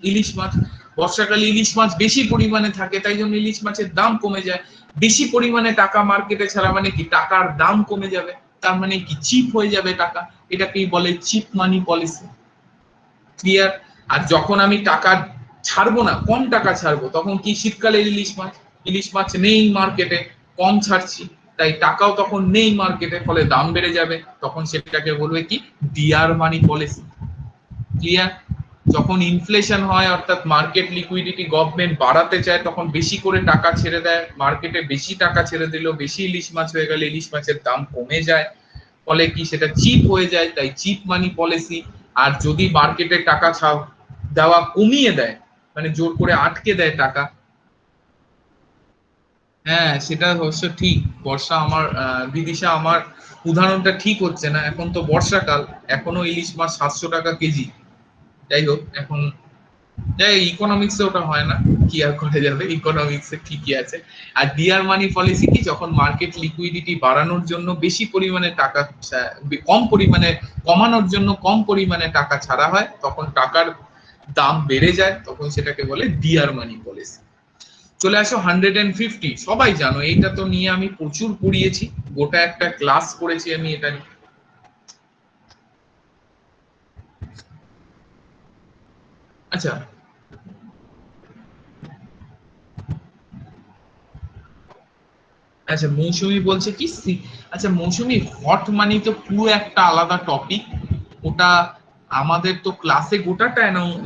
ইলিশ মাছ, বর্ষাকালে ইলিশ মাছ বেশি পরিমাণে থাকে, তাই জন্য ইলিশ মাছের দাম কমে যায়। বেশি পরিমাণে টাকা মার্কেটে ছাড়া মানে কি? টাকার দাম কমে যাবে, তার মানে কি? চিপ হয়ে যাবে টাকা। এটাকেই বলে চিপ মানি পলিসি। ক্লিয়ার? আর যখন আমি টাকা ছাড়বো না, কম টাকা ছাড়বো, তখন কি? শীতকালে ইলিশ মাছ, ইলিশ মাছ নেই মার্কেটে, কম ছাড়ছি, তাই টাকাও তখন নেই মার্কেটে, ফলে দাম বেড়ে যাবে, তখন সেটাকে বলবে কি? ডিয়ার মানি পলিসি। ক্লিয়ার? যখন ইনফ্লেশন হয়, অর্থাৎ মার্কেট লিকুইডিটি গভর্নমেন্ট বাড়াতে চায়, তখন বেশি করে টাকা ছেড়ে দেয় মার্কেটে, বেশি টাকা ছেড়ে দিল, বেশি ইলিশ মাছ হয়ে গেলে ইলিশ মাছের দাম কমে যায়, ফলে কি? সেটা চিপ হয়ে যায়, তাই চিপ মানি পলিসি। আর যদি মার্কেটে টাকা দেওয়া কমিয়ে দেয়, মানে জোর করে আটকে দেয় টাকা। হ্যাঁ সেটা অবশ্য ঠিক। বর্ষা আমার বিদিশা আমার উদাহরণটা ঠিক হচ্ছে না, এখন তো বর্ষাকাল, এখনো ইলিশ মাছ 700 টাকা কেজি। যাই হোক, এখন যাই ইকোনমিক্সে ওটা হয় না, কি আর করা যাবে, ইকোনমিক্সে ঠিকই আছে। আর ডিয়ার মানি পলিসি কি? যখন মার্কেট লিকুইডিটি বাড়ানোর জন্য বেশি পরিমাণে টাকা, কম পরিমাণে কমানোর জন্য কম পরিমাণে টাকা ছাড়া হয়, তখন টাকার দাম বেড়ে যায়, তখন সেটাকে বলে ডিয়ার মানি পলিসি। চলে আসো 150, সবাই জানো এইটা তো নিয়ে আমি প্রচুর পড়িয়েছি, গোটা একটা ক্লাস করেছি আমি এটা নিয়ে। আচ্ছা আচ্ছা, মৌসুমী বলছে কি আচ্ছা মৌসুমী, হট মানি তো পুরো একটা আলাদা টপিক। ওটা আমাদের তো ক্লাসে গোটাটা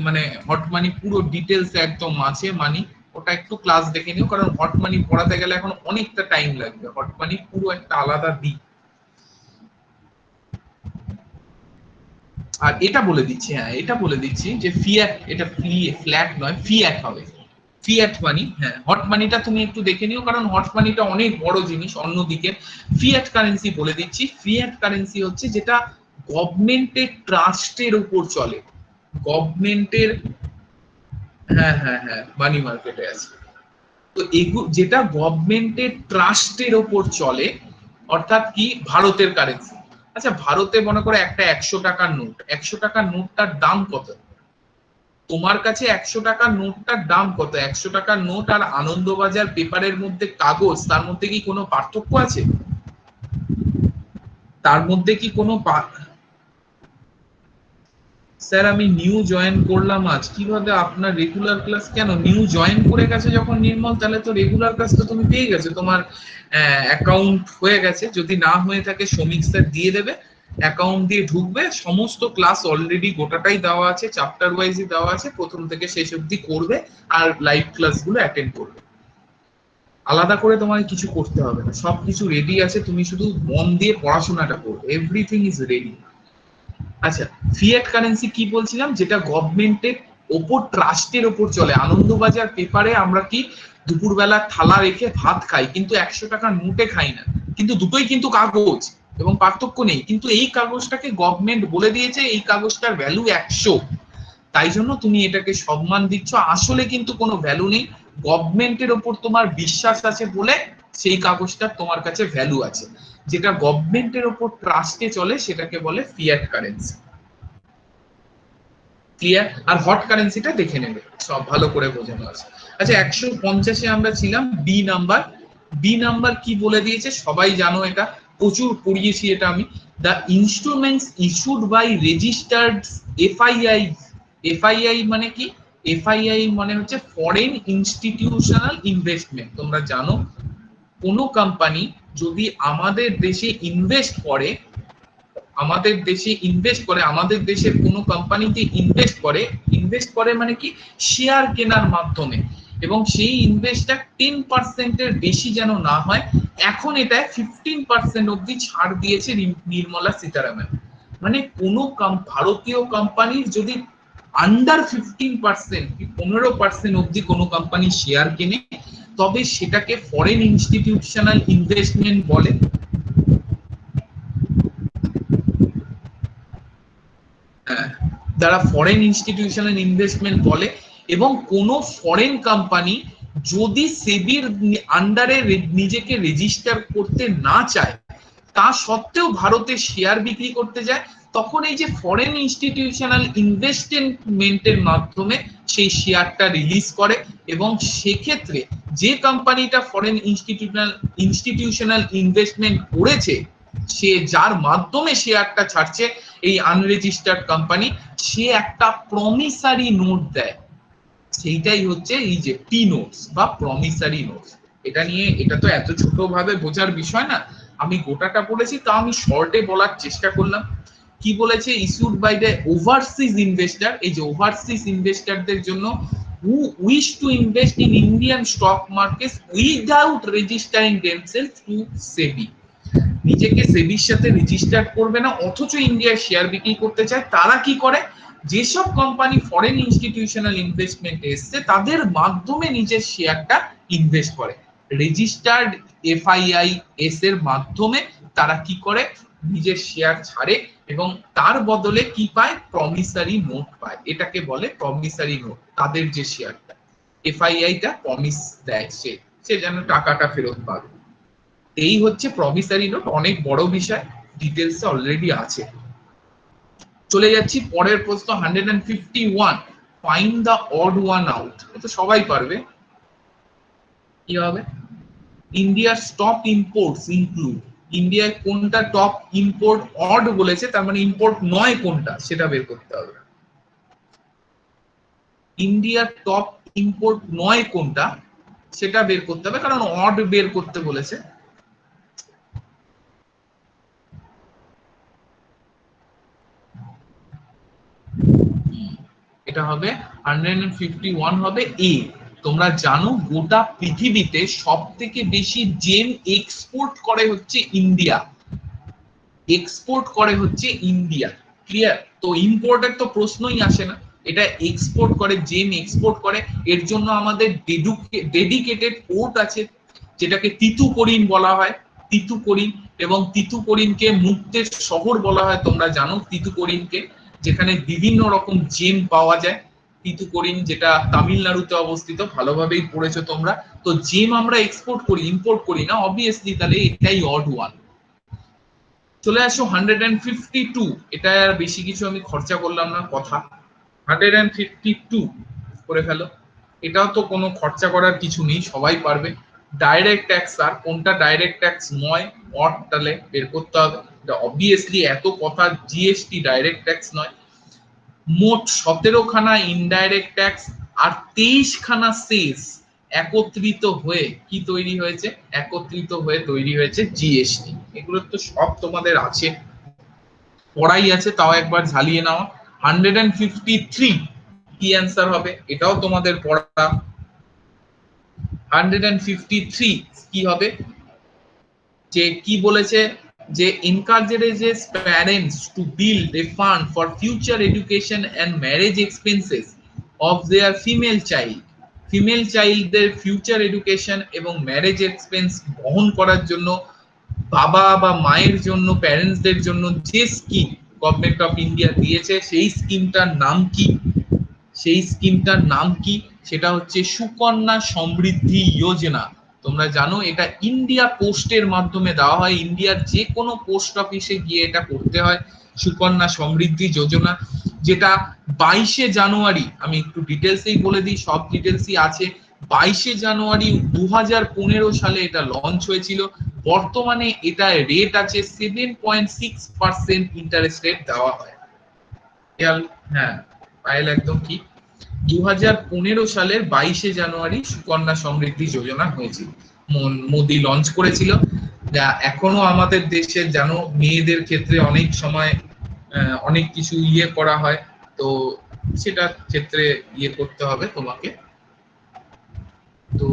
মানে হট মানি পুরো ডিটেলস একদম আছে মানি। ওটা একটু ক্লাস দেখে নিও, কারণ হট মানি পড়াতে গেলে এখন অনেকটা টাইম লাগবে, হট মানি পুরো একটা আলাদা দিক। আর এটা বলে দিচ্ছি, হ্যাঁ এটা বলে দিচ্ছি যে ফিয়াট, এটা ফ্ল্যাট নয়, ফিয়াট হবে। ফিয়াট মানি, হ্যাঁ হট মানিটা তুমি একটু দেখে নিও, কারণ হট মানিটা অনেক বড় জিনিস। অন্যদিকে ফিয়াট কারেন্সি বলে দিচ্ছি। ফিয়াট কারেন্সি হচ্ছে যেটা গভর্নমেন্টের ট্রাস্টের উপর চলে, গভর্নমেন্টের। হ্যাঁ হ্যাঁ হ্যাঁ, মানি মার্কেটে আছে। তো এগুলো যেটা গভর্নমেন্টের ট্রাস্টের ওপর চলে, অর্থাৎ কি? ভারতের কারেন্সি। আচ্ছা ভারতে মনে করো একটা 100 টাকার নোট, 100 টাকার নোটটার দাম কত? তোমার কাছে 100 টাকার নোটটার দাম কত? 100 টাকার নোট আর আনন্দবাজার পেপারের মধ্যে কাগজ, তার মধ্যে কি কোনো পার্থক্য আছে? তার মধ্যে কি কোনো স্যার আমি নিউ জয়েন করলাম আজ, কিভাবে আপনার রেগুলার ক্লাস? কেন নিউ জয়েন করে গেছে যখন নির্মল, তাহলে তো রেগুলার ক্লাস তো তুমি পেয়ে গেছো, তোমার অ্যাকাউন্ট হয়ে গেছে। যদি না হয়ে থাকে শ্রমিক স্যার দিয়ে দেবে, অ্যাকাউন্ট দিয়ে ঢুকবে, সমস্ত ক্লাস অলরেডি গোটাটাই দেওয়া আছে, চ্যাপ্টার ওয়াইজই দেওয়া আছে, প্রথম থেকে শেষ অবধি করবে আর লাইভ ক্লাসগুলো অ্যাটেন্ড করবে। আলাদা করে তোমাকে কিছু করতে হবে না, সবকিছু রেডি আছে, তুমি শুধু মন দিয়ে পড়াশোনাটা করবে, এভরিথিং ইজ রেডি। আচ্ছা, ফিয়াট কারেন্সি কি বলছিলাম? যেটা গভর্নমেন্টের ওপর, ট্রাস্টের ওপর চলে। আনন্দবাজার পেপারে আমরা কি দুপুরবেলা থালা রেখে ভাত খাই, কিন্তু 100 টাকা নোটে খাই না, কিন্তু দুটোই কিন্তু কাগজ এবং পার্থক্য নেই, কিন্তু এই কাগজটাকে গভর্নমেন্ট বলে দিয়েছে এই কাগজটার ভ্যালু 100, তাই জন্য তুমি এটাকে সম্মান দিচ্ছ। আসলে কিন্তু কোনো ভ্যালু নেই, গভর্নমেন্টের ওপর তোমার বিশ্বাস আছে বলে সেই কাগজটার তোমার কাছে ভ্যালু আছে। যেটা গভর্নমেন্টের ওপর ট্রাস্টে চলে সেটাকে বলে ফিয়াট কারেন্সি। ক্লিয়ার? আর হট কারেন্সিটা দেখে নেবে, সব ভালো করে বোঝানো আছে। আচ্ছা, 150-এ আমরা ছিলাম। বি নাম্বার, বি নাম্বার কি বলে দিয়েছে সবাই জানো, এটা প্রচুর পড়িয়েছি এটা আমি। The instruments issued by registered FII. FII মানে কি? এফআইআই মানে হচ্ছে ফরেন ইনস্টিটিউশনাল ইনভেস্টমেন্ট। তোমরা জানো কোনো কোম্পানি যদি আমাদের দেশে ইনভেস্ট করে, আমাদের দেশে ইনভেস্ট করে, আমাদের দেশের কোনো কোম্পানিতে ইনভেস্ট করে, ইনভেস্ট করে মানে কি? শেয়ার কেনার মাধ্যমে, এবং সেই ইনভেস্টটা 10%-এর বেশি যেন না হয়। এখন এটা 15% অবধি ছাড় দিয়েছে নির্মলা সীতারামন। মানে কোনো ভারতীয় কোম্পানির যদি আন্ডার 15%, 15% অবধি কোনো কোম্পানি শেয়ার কেনে, তবে সেটাকে ফরেন ইনস্টিটিউশনাল ইনভেস্টমেন্ট বলে। যারা ফরেন ইনস্টিটিউশনাল ইনভেস্টমেন্ট বলে। এবং কোন ফরেন কোম্পানি যদি সেবির আন্ডারে নিজেকে রেজিস্টার করতে না চায়, তা সত্ত্বেও ভারতে শেয়ার বিক্রি করতে যায়, তখন এই যে ফরেন ইনস্টিটিউশনাল ইনভেস্টমেন্টের মাধ্যমে সেই শেয়ারটা রিলিজ করে, এবং সেক্ষেত্রে যে কোম্পানিটা ফরেন ইনস্টিটিউশনাল ইনভেস্টমেন্ট করেছে, সে যার মাধ্যমে শেয়ারটা ছাড়ছে, এই আনরেজিস্টার্ড কোম্পানি, সে একটা প্রমিসারি নোট দেয়। সেইটাই হচ্ছে এই যে পি নোটস বা প্রমিসারি নোটস। এটা নিয়ে, এটা তো এত ছোট ভাবে বোঝার বিষয় না, আমি গোটাটা বলেছি, তা আমি শর্টে বলার চেষ্টা করলাম। কি বলেছে? Issued by the overseas investor. এই যে ওভারসিজ ইনভেস্টরদের জন্য, who wish to invest in Indian stock markets without registering themselves to SEBI। নিজেকে সেবির সাথে রেজিস্টার করবে না, অথচ ইন্ডিয়ায় শেয়ার বিক্রি করতে চায়, তারা কি করে? যেসব কোম্পানি ফরেন ইনস্টিটিউশনাল ইনভেস্টমেন্টে এসছে, তাদের মাধ্যমে নিজের শেয়ারটা ইনভেস্ট করে। রেজিস্টার্ড এফআইআই এস এর মাধ্যমে তারা কি করে? নিজের শেয়ার ছাড়ে, এবং তার বদলে কি পায়? প্রমিসারি নোট পায়। এটাকে বলে প্রমিসারি নোট। তাদের যে শেয়ারটা, এফআইআইটা প্রমিস দেয় সে যেন টাকাটা ফেরত পাবে। এই হচ্ছে প্রমিসারি নোট। অনেক বড় বিষয়, ডিটেলসে অলরেডি আছে। চলে যাচ্ছি পরের প্রশ্ন, 151। Find the odd one out. এটা সবাই পারবে। কি হবে? ইন্ডিয়ার টপ ইম্পোর্টস ইনক্লুড। ইন্ডিয়ায় কোনটা টপ ইম্পোর্ট অড বলেছে, তার মানে ইম্পোর্ট নয় কোনটা, সেটা বের করতে হবে। ইন্ডিয়ার টপ ইম্পোর্ট নয় কোনটা, সেটা বের করতে হবে, কারণ অড বের করতে বলেছে। এটা হবে 151 হবে এ। তোমরা জানো গোটা পৃথিবীতে সব থেকে বেশি জেম এক্সপোর্ট করে হচ্ছে ইন্ডিয়া, এক্সপোর্ট করে হচ্ছে ইন্ডিয়া। ক্লিয়ার? তো ইম্পোর্টের তো প্রশ্নই আসে না, এটা এক্সপোর্ট করে, জেম এক্সপোর্ট করে। এর জন্য আমাদের ডেডিকেটেড পোর্ট আছে, যেটাকে তিতুকরিন বলা হয়, তিতুকরিন। এবং তিতুকরিনকে মুক্তের শহর বলা হয়, তোমরা জানো তিতুকরিনকে, যেখানে বিভিন্ন রকম জেম পাওয়া যায়। তিতুকরিন যেটা তামিলনাড়ুতে অবস্থিত, ভালোভাবেই পড়েছো তোমরা। তো জেম আমরা এক্সপোর্ট করি, ইম্পোর্ট করি না অবভিয়াসলি, তাহলে এটাই অড ওয়ান। চলে আসো 152। এটা আর বেশি কিছু আমি খরচা করলাম না কথা। 152 করে ফেলো। এটাও তো কোনো খরচা করার কিছু নেই, সবাই পারবে। ডাইরেক্ট ট্যাক্স আর কোনটা ডাইরেক্ট ট্যাক্স নয়, অর তাহলে বের করতে হবে। এটা অবভিয়াসলি এত কথা, জিএসটি ডাইরেক্ট ট্যাক্স নয়। মোট 17 খানা ইনডাইরেক্ট ট্যাক্স আর 23 খানা সেস একত্রিত হয়ে কি তৈরি হয়েছে? একত্রিত হয়ে তৈরি হয়েছে জিএসটি। এগুলো তো সব তোমাদের আছে, পড়াই আছে, তাও একবার ঝালিয়ে নাও। 153 কি অ্যান্সার হবে? এটাও তোমাদের পড়া। 153 কি হবে? যে কি বলেছে, যে encourages parents to build a fund for future education and marriage expenses of their female child. Female চাইল্ডদের ফিউচার এডুকেশন এবং ম্যারেজ এক্সপেন্স বহন করার জন্য বাবা বা মায়ের জন্য, প্যারেন্টসদের জন্য যে স্কিম গভর্নমেন্ট অফ ইন্ডিয়া দিয়েছে, সেই স্কিমটার নাম কি? সেই স্কিমটার নাম কি? সেটা হচ্ছে সুকন্যা সমৃদ্ধি যোজনা। তোমরা জানো এটা ইন্ডিয়া পোস্টের মাধ্যমে দেওয়া হয়, ইন্ডিয়ার যে কোনো পোস্ট অফিসে গিয়ে এটা করতে হয়। সুকন্যা সমৃদ্ধি যোজনা, যেটা 22শে জানুয়ারি, আমি একটু ডিটেলসেই বলে দিই, সব ডিটেলসই আছে। 22শে জানুয়ারি 2015 সালে এটা লঞ্চ হয়েছিল। বর্তমানে এটা রেট আছে 7.6% ইন্টারেস্ট রেট দেওয়া হয়। হ্যাঁ, পায়েল একদম ঠিক। 2015 সালের 22শে জানুয়ারি সুকন্যা সমৃদ্ধি যোজনা হয়েছিল, মোদি লঞ্চ করেছিল। যা এখনো আমাদের দেশে জানো মেয়েদের ক্ষেত্রে অনেক সময় অনেক কিছু ইয়ে করা হয়, তো সেটা ক্ষেত্রে ইয়ে করতে হবে তোমাকে। তো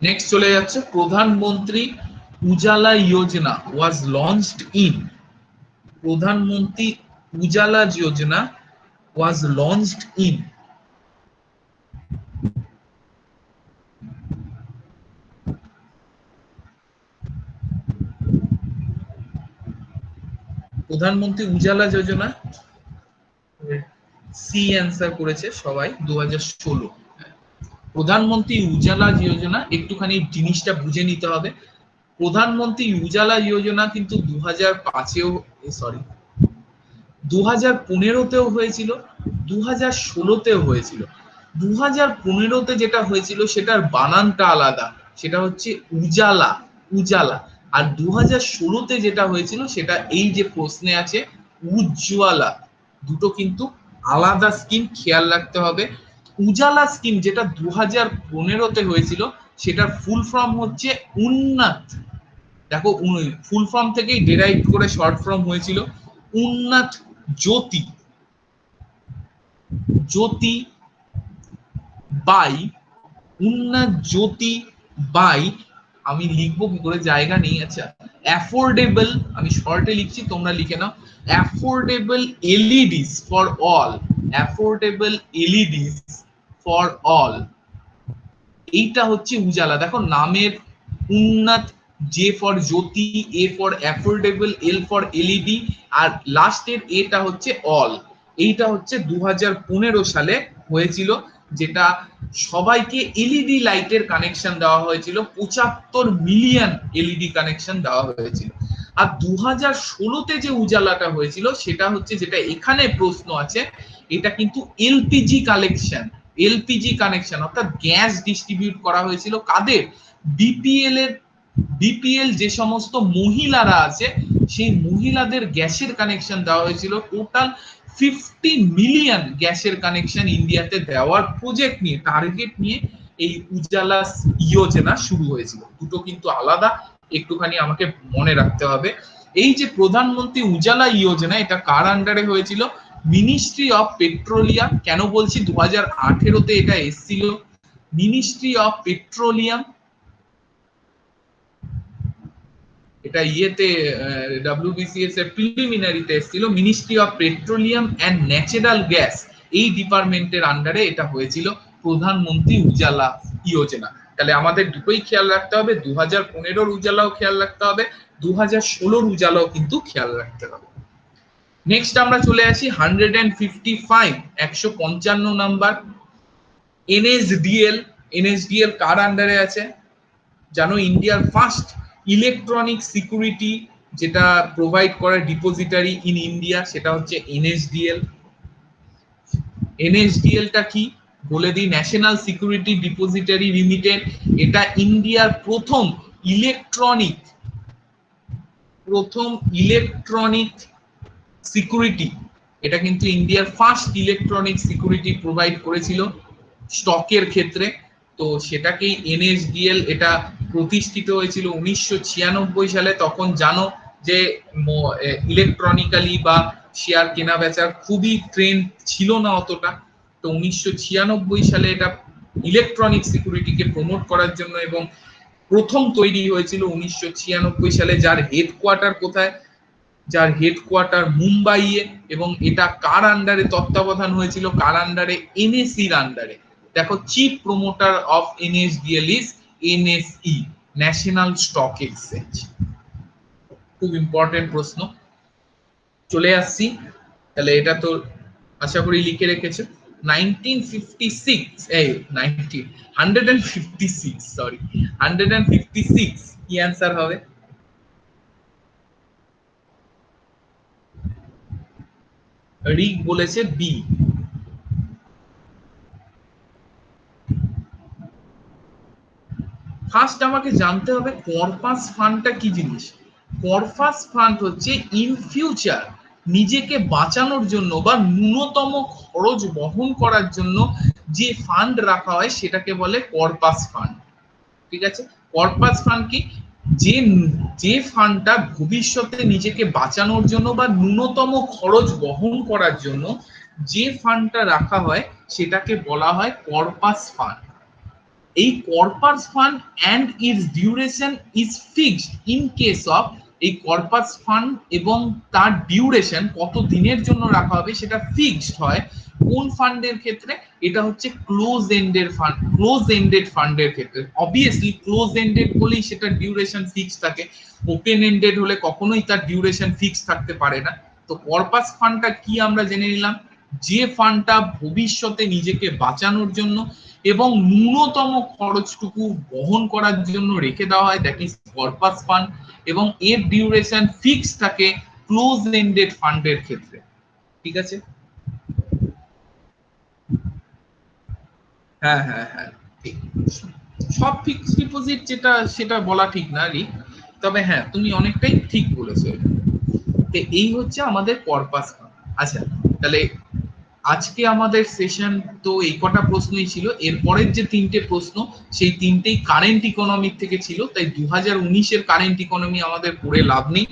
নেক্সট চলে যাচ্ছে, প্রধানমন্ত্রী উজালা যোজনা ওয়াজ লঞ্চড ইন। প্রধানমন্ত্রী উজালা যোজনা ওয়াজ লঞ্চড ইন। প্রধানমন্ত্রী উজালা যোজনা সি অ্যান্সার করেছে সবাই, 2016। প্রধানমন্ত্রী উজালা যোজনা, একটুখানি জিনিসটা বুঝে নিতে হবে। প্রধানমন্ত্রী উজালা যোজনা কিন্তু 2005-এও, সরি 2015-তেও হয়েছিল, 2016-তেও হয়েছিল। 2015-তে যেটা হয়েছিল সেটার বানানটা আলাদা, সেটা হচ্ছে উজালা, উজালা। আর 2016-তে যেটা হয়েছিল সেটা এই যে প্রশ্নে আছে উজ্জ্বলা, দুটো কিন্তু আলাদা স্কিম, খেয়াল রাখতে হবে। উজালা স্কিম যেটা 2015-তে হয়েছিল, সেটার ফুল ফর্ম হচ্ছে উন্নত। দেখো ফুল ফর্ম থেকেই ডেরাইভ করে শর্ট ফর্ম হয়েছিল উন্নত জ্যোতি, জ্যোতি বাই, উন্নত জ্যোতি বাই, আমি লিখবো কি করে, জায়গা নেই। আচ্ছা, অ্যাফোর্ডেবল, আমি শর্টে লিখছি, তোমরা লিখে নাও। Affordable LEDs for all, affordable LEDs for all, এইটা হচ্ছে উজালা। দেখো নামের উন্নত, J for Jyoti, A for affordable, L for LED, আর লাস্টের এটা হচ্ছে অল। এইটা হচ্ছে 2015 সালে হয়েছিল, যেটা সবাইকে এলইডি লাইটের কানেকশন দেওয়া হয়েছিল, 75 মিলিয়ন এলইডি কানেকশন দেওয়া হয়েছিল। আর 2016-তে যে উজালাটা হয়েছিল সেটা হচ্ছে, যেটা এখানে প্রশ্ন আছে, এটা কিন্তু এলপিজি কালেকশন, এলপিজি কানেকশন, অর্থাৎ গ্যাস ডিস্ট্রিবিউট করা হয়েছিল কাদের? বিপিএল এর, বিপিএল যে সমস্ত মহিলারা আছে সেই মহিলাদের গ্যাসের কানেকশন দেওয়া হয়েছিল। টোটাল 50 মিলিয়ন গ্যাসের কানেকশন ইন্ডিয়াতে দেওয়ার প্রজেক্ট নিয়ে, টার্গেট নিয়ে এই উজালা যোজনা শুরু হয়েছিল। দুটো কিন্তু আলাদা, একটুখানি আমাকে মনে রাখতে হবে। এই যে প্রধানমন্ত্রী উজালা যোজনা, এটা কার আন্ডারে হয়েছিল? Ministry of petroleum. কেন বলছি 2018-তে এটা এসেছিল? মিনিস্ট্রি অফ পেট্রোলিয়াম, এটা ইয়েতে ডব্লিউবিসিএস এর প্রিলিমিনারিতে এসেছিল। Ministry of petroleum and natural gas, এই ডিপার্টমেন্টের আন্ডারে এটা হয়েছিল প্রধানমন্ত্রী উজালা যোজনা। তাহলে আমাদের দুটোই খেয়াল রাখতে হবে, 2015-র উজালাও খেয়াল রাখতে হবে, 2016-র উজালাও কিন্তু খেয়াল রাখতে হবে। নেক্সট আমরা চলে আসি 155, 155 নাম্বার, এনএসডিএল। এনএসডিএল কার আন্ডারে আছে জানো? ইন্ডিয়ার ফার্স্ট ইলেকট্রনিক সিকিউরিটি যেটা প্রোভাইড করে ডিপোজিটারি ইন ইন্ডিয়া, সেটা হচ্ছে এনএসডিএল। এনএসডিএলটা কি বলে দিই, ন্যাশনাল সিকিউরিটি ডিপোজিটরি লিমিটেড। এটা ইন্ডিয়ার প্রথম ইলেকট্রনিক সিকিউরিটি, এটা কিন্তু ইন্ডিয়ার ফার্স্ট ইলেকট্রনিক সিকিউরিটি প্রোভাইড করেছিল স্টকের ক্ষেত্রে। তো সেটাকেই এনএসডিএল, এটা প্রতিষ্ঠিত হয়েছিল 1996 সালে। তখন জানো যে ইলেকট্রনিক্যালি বা শেয়ার কেনা বেচার খুবই ট্রেন্ড ছিল না অতটা। তো 1996 সালে এটা ইলেকট্রনিক সিকিউরিটিকে প্রমোট করার জন্য এবং প্রথম তৈরি হয়েছিল 1996 সালে। যার হেডকোয়ার্টার মুম্বাইয়ে, এবং এটা কার আন্ডারে তত্ত্বাবধান হয়েছিল, কার আন্ডারে, এনএসইর আন্ডারে। দেখো, chief promoter of NSDL is NSE, national stock exchange. খুব ইম্পর্টেন্ট প্রশ্ন। চলে আসছি, তাহলে এটা তো আশা করি লিখে রেখেছো। 156 কি অ্যান্সার হবে? রিক বলেছে বি। ফার্স্ট আমাকে জানতে হবে কর্পাস ফান্ডটা কি জিনিস। কর্পাস ফান্ড হচ্ছে ইন ফিউচার নিজেকে বাঁচানোর জন্য বা ন্যূনতম খরচ বহন করার জন্য যে ফান্ড রাখা হয় সেটাকে বলে কর্পাস ফান্ড। ঠিক আছে, কর্পাস ফান্ড কি, যে যে ফান্ডটা ভবিষ্যতে নিজেকে বাঁচানোর জন্য বা ন্যূনতম খরচ বহন করার জন্য যে ফান্ডটা রাখা হয় সেটাকে বলা হয় কর্পাস ফান্ড। এই corpus fund and it's duration is fixed in case of, এই কর্পাস ফান্ড এবং তার ডিউরেশন কত দিনের জন্য রাখা হবে সেটা ফিক্সড হয় কোন ফান্ডের ক্ষেত্রে? এটা হচ্ছে ক্লোজ এন্ডেড ফান্ডের ক্ষেত্রে। অবভিয়াসলি ক্লোজ এন্ডেড বলেই সেটা ডিউরেশন ফিক্স থাকে, ওপেন এন্ডেড হলে কখনোই তার ডিউরেশন ফিক্স থাকতে পারে না। তো কর্পাস ফান্ডটা কি আমরা জেনে নিলাম, যে ফান্ডটা ভবিষ্যতে নিজেকে বাঁচানোর জন্য এবং ন্যূনতম খরচটুকু বহন করার জন্য রেখে দেওয়া হয়, দ্যাট ইজ কর্পাস ফান্ড, এবং এর ডিউরেশন ফিক্স থাকে ক্লোজ এন্ডেড ফান্ডের ক্ষেত্রে। ঠিক আছে, হ্যাঁ হ্যাঁ হ্যাঁ ঠিক। সব ফিক্সড ডিপোজিট যেটা সেটা বলা ঠিক না রিক, তবে হ্যাঁ তুমি অনেকটাই ঠিক বলেছো। তো এই হচ্ছে আমাদের কর্পাস ফান্ড। আচ্ছা, তাহলে আজকে আমাদের সেশন তো এই কটা প্রশ্নই ছিল। এরপরের যে তিনটে প্রশ্ন সেই তিনটেই কারেন্ট ইকোনমিক থেকে ছিল, তাই 2019-এর কারেন্ট ইকোনমি আমাদের পড়ে লাভ নেই।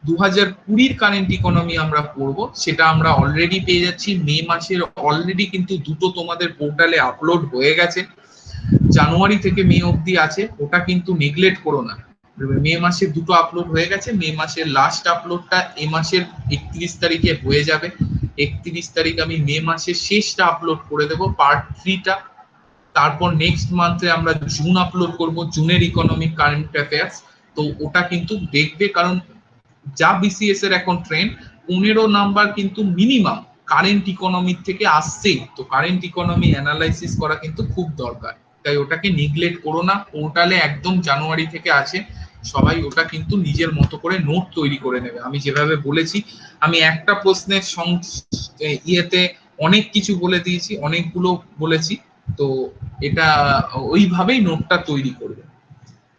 2020-র কারেন্ট ইকোনমি আমরা পড়বো, সেটা আমরা অলরেডি পেয়ে যাচ্ছি মে মাসের। অলরেডি কিন্তু দুটো তোমাদের পোর্টালে আপলোড হয়ে গেছে, জানুয়ারি থেকে মে অবধি আছে, ওটা কিন্তু নেগলেক্ট করো না। মে মাসে দুটো আপলোড হয়ে গেছে, মে মাসের লাস্ট আপলোডটা এ মাসের 31 তারিখে হয়ে যাবে। 31 তারিখ আমি মে মাসের শেষটা আপলোড করে দেবো, পার্ট 3টা। তারপর নেক্সট মান্থে আমরা জুন আপলোড করব, জুনের ইকোনমিক কারেন্ট অ্যাফেয়ার্স। তো ওটা কিন্তু দেখবে, কারণ যা বিসিএস এর এখন ট্রেন্ড, 15 নাম্বার কিন্তু মিনিমাম কারেন্ট ইকোনমিক থেকে আসছেই। তো কারেন্ট ইকোনমি অ্যানালাইসিস করা কিন্তু খুব দরকার, তাই ওটাকে নেগলেক্ট করো না। পোর্টালে একদম জানুয়ারি থেকে আছে, সবাই ওটা কিন্তু নিজের মতো করে নোট তৈরি করে নেবে। আমি যেভাবে বলেছি, আমি একটা প্রশ্নের ইয়েতে অনেক কিছু বলে দিয়েছি, অনেকগুলো বলেছি। তো এটা ওইভাবেই নোটটা তৈরি করবে।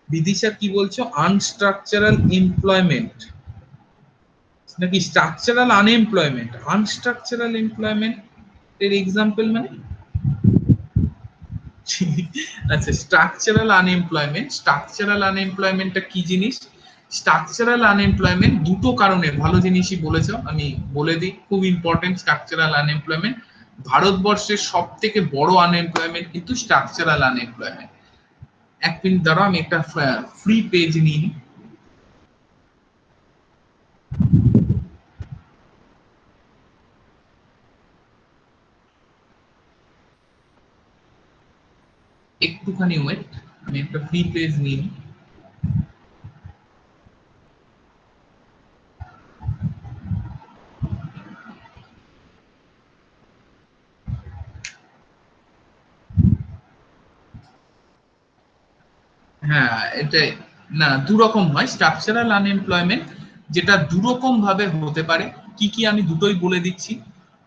বিদিশা কি বলছো, আনস্ট্রাকচারাল এমপ্লয়মেন্ট নাকি স্ট্রাকচারাল আনএমপ্লয়মেন্ট? আনস্ট্রাকচারাল এমপ্লয়মেন্ট এর এক্সাম্পল মানে আচ্ছা, স্ট্রাকচারাল আনএমপ্লয়মেন্টটা কি জিনিস? স্ট্রাকচারাল আনএমপ্লয়মেন্ট দুটো কারণে, ভালো জিনিসই বলেছো, আমি বলে দিই, খুব ইম্পর্টেন্ট। স্ট্রাকচারাল আনএমপ্লয়মেন্ট, ভারতবর্ষের সব থেকে বড় আনএমপ্লয়মেন্ট কিন্তু স্ট্রাকচারাল আনএমপ্লয়মেন্ট। এক মিনিট দাঁড়াও, আমি একটা ফ্রি পেজ নিই। একটুখানি ওয়েট, আমি একটা ফ্রি পেজ নিই। হ্যাঁ, এটাই। না, দু রকম হয় স্ট্রাকচারাল আনএমপ্লয়মেন্ট, যেটা দু রকম ভাবে হতে পারে। কি কি আমি দুটোই বলে দিচ্ছি।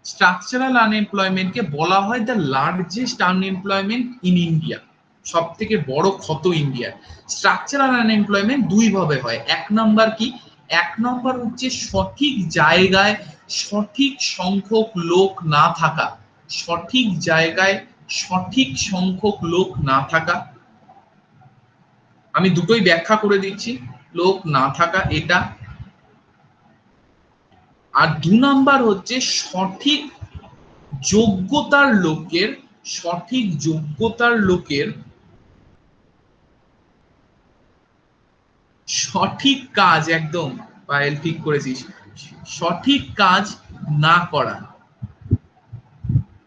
স্ট্রাকচারাল আনএমপ্লয়মেন্টকে বলা হয় the largest unemployment in India, সব থেকে বড় ক্ষত ইন্ডিয়ার। স্ট্রাকচারাল আনএমপ্লয়মেন্ট দুই ভাবে হয়। এক নাম্বার কি, এক নাম্বার হচ্ছে সঠিক জায়গায় সঠিক সংখ্যক লোক না থাকা, সঠিক জায়গায় সঠিক সংখ্যক লোক না থাকা। আমি দুটোই ব্যাখ্যা করে দিচ্ছি, লোক না থাকা এটা। আর দু নাম্বার হচ্ছে সঠিক যোগ্যতার লোকের, সঠিক যোগ্যতার লোকের সঠিক কাজ, একদম পায়েল ঠিক করেছিস, সঠিক কাজ না করা।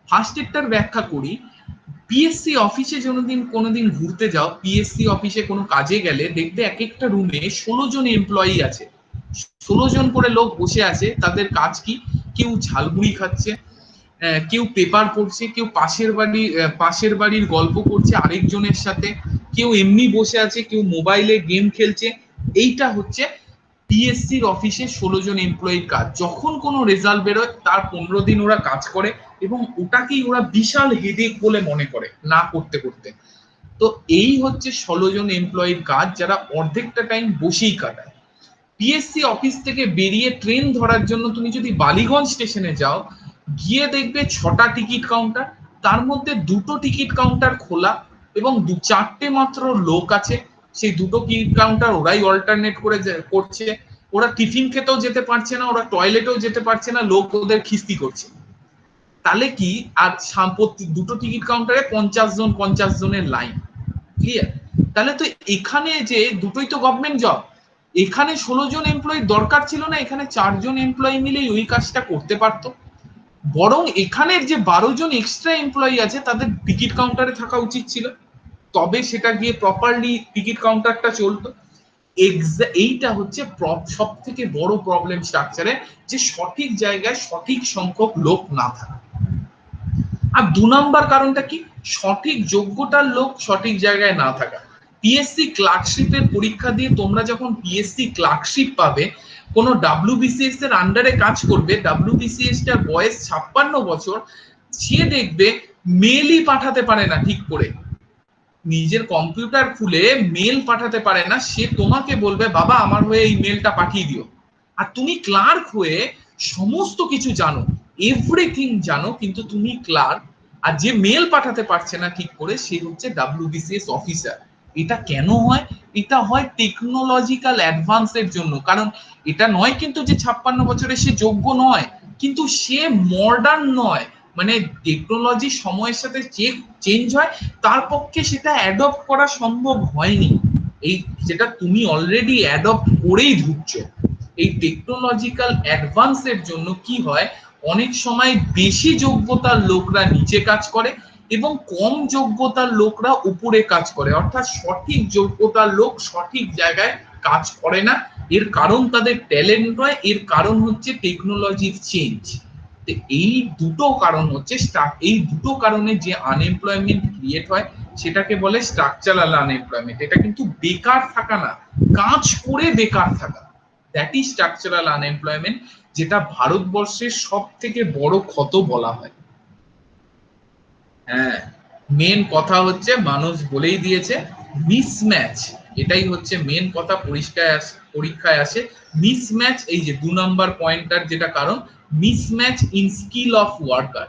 ফার্স্ট একটার ব্যাখ্যা করি। পিএসসি অফিসে কোনোদিন ঘুরতে যাও, পিএসসি অফিসে কোনো কাজে গেলে দেখবে এক একটা রুমে 16 জন এমপ্লয়ি আছে, 16 জন করে লোক বসে আছে। তাদের কাজ কি, কেউ ঝালমুড়ি খাচ্ছে, কেউ পেপার পড়ছে, কেউ পাশের বাড়ির গল্প করছে আরেকজনের সাথে, কেউ এমনি বসে আছে, কেউ মোবাইলে গেম খেলছে। এইটা হচ্ছে পিএসসির অফিসে 16 জন এমপ্লয়ির কাজ। যখন কোনো রেজাল্ট বেরোয় তার 15 দিন ওরা কাজ করে এবং ওটাকেই ওরা বিশাল হেডেক বলে মনে করে না করতে করতে। তো এই হচ্ছে 16 জন এমপ্লয়ির কাজ, যারা অর্ধেকটা টাইম বসেই কাটায়। পিএসসি অফিস থেকে বেরিয়ে ট্রেন ধরার জন্য তুমি যদি বালিগঞ্জ স্টেশনে যাও, গিয়ে দেখবে 6টা টিকিট কাউন্টার, তার মধ্যে 2টো টিকিট কাউন্টার খোলা এবং 4টে মাত্র লোক আছে। সেই 2টো টিকিট কাউন্টার ওরাই অল্টারনেট করে করছে। ওরা টিফিন খেতেও যেতে পারছে না, ওরা টয়লেটেও যেতে পারছে না, লোক ওদের খিস্তি করছে। তাহলে কি, আর সাম্প্রতিক 2টো টিকিট কাউন্টারে 50 জনের লাইন। ক্লিয়ার? তাহলে তো এখানে যে দুটোই তো গভর্নমেন্ট জব, এখানে 16 জন এমপ্লয়ি দরকার ছিল না, এখানে 4 জন এমপ্লয়ি মিলেই ওই কাজটা করতে পারতো। বরং এখানের যে 12 জন এক্সট্রা এমপ্লয়ি আছে তাদের টিকিট কাউন্টারে থাকা উচিত ছিল, তবে সেটা গিয়ে প্রপারলি টিকিট কাউন্টারটা চলতো। এইটা হচ্ছে সব থেকে বড় প্রবলেম স্ট্রাকচারে, যে সঠিক জায়গায় সঠিক সংখ্যক লোক না থাকা। আর 2 নাম্বার কারণটা কি, সঠিক যোগ্যতার লোক সঠিক জায়গায় না থাকা। পিএসসি ক্লার্কশিপের পরীক্ষা দিয়ে তোমরা যখন পিএসসি ক্লার্কশিপ পাবে, কোন ডাব্লিউবিসিএস এর আন্ডারে কাজ করবে, ডাব্লিউবিসিএস টার বয়স 56 বছর, সে দেখবে মেলই পাঠাতে পারে না ঠিক করে, নিজের কম্পিউটার খুলে মেল পাঠাতে পারে না। সে তোমাকে বলবে বাবা আমার হয়ে এই মেলটা পাঠিয়ে দিও। আর তুমি ক্লার্ক হয়ে সমস্ত কিছু জানো, এভরিথিং জানো, কিন্তু তুমি ক্লার্ক। আর যে মেল পাঠাতে পারছে না ঠিক করে, সে হচ্ছে ডাব্লিউবিসিএস অফিসার। এটা কেন হয়? এটা হয় টেকনোলজিক্যাল অ্যাডভান্সের জন্য। কারণ এটা নয় কিন্তু যে 56 বছরে সে যোগ্য নয়, কিন্তু সে মডার্ন নয়। মানে টেকনোলজি সময়ের সাথে চেঞ্জ হয়, তার পক্ষে সেটা অ্যাডপ্ট করা সম্ভব হয়নি। এই যেটা তুমি অলরেডি অ্যাডপ্ট করেই ঢুকছো। এই টেকনোলজিক্যাল অ্যাডভান্সের জন্য কি হয়, অনেক সময় বেশি যোগ্যতার লোকরা নিচে কাজ করে এবং কম যোগ্যতার লোকরা উপরে কাজ করে। অর্থাৎ সঠিক যোগ্যতার লোক সঠিক জায়গায় কাজ করে না। এর কারণ তাদের ট্যালেন্ট নয়, এর কারণ হচ্ছে টেকনোলজির চেঞ্জ। এই দুটো কারণ হচ্ছে, এই দুটো কারণে যে আনএমপ্লয়মেন্ট ক্রিয়েট হয় সেটাকে বলে স্ট্রাকচারাল আনএমপ্লয়মেন্ট। এটা কিন্তু বেকার থাকা না, কাজ করে বেকার থাকা, দ্যাট ইজ স্ট্রাকচারাল আনএমপ্লয়মেন্ট, যেটা ভারতবর্ষের সব থেকে বড় ক্ষত বলা হয়। হ্যাঁ, মেন কথা হচ্ছে মানুষ বলেই দিয়েছে মিসম্যাচ। এটাই হচ্ছে মেন কথা, পরীক্ষায় আসে মিসম্যাচ। এই যে 2 নাম্বার পয়েন্টার যেটা কারণ, mismatch in skill of worker.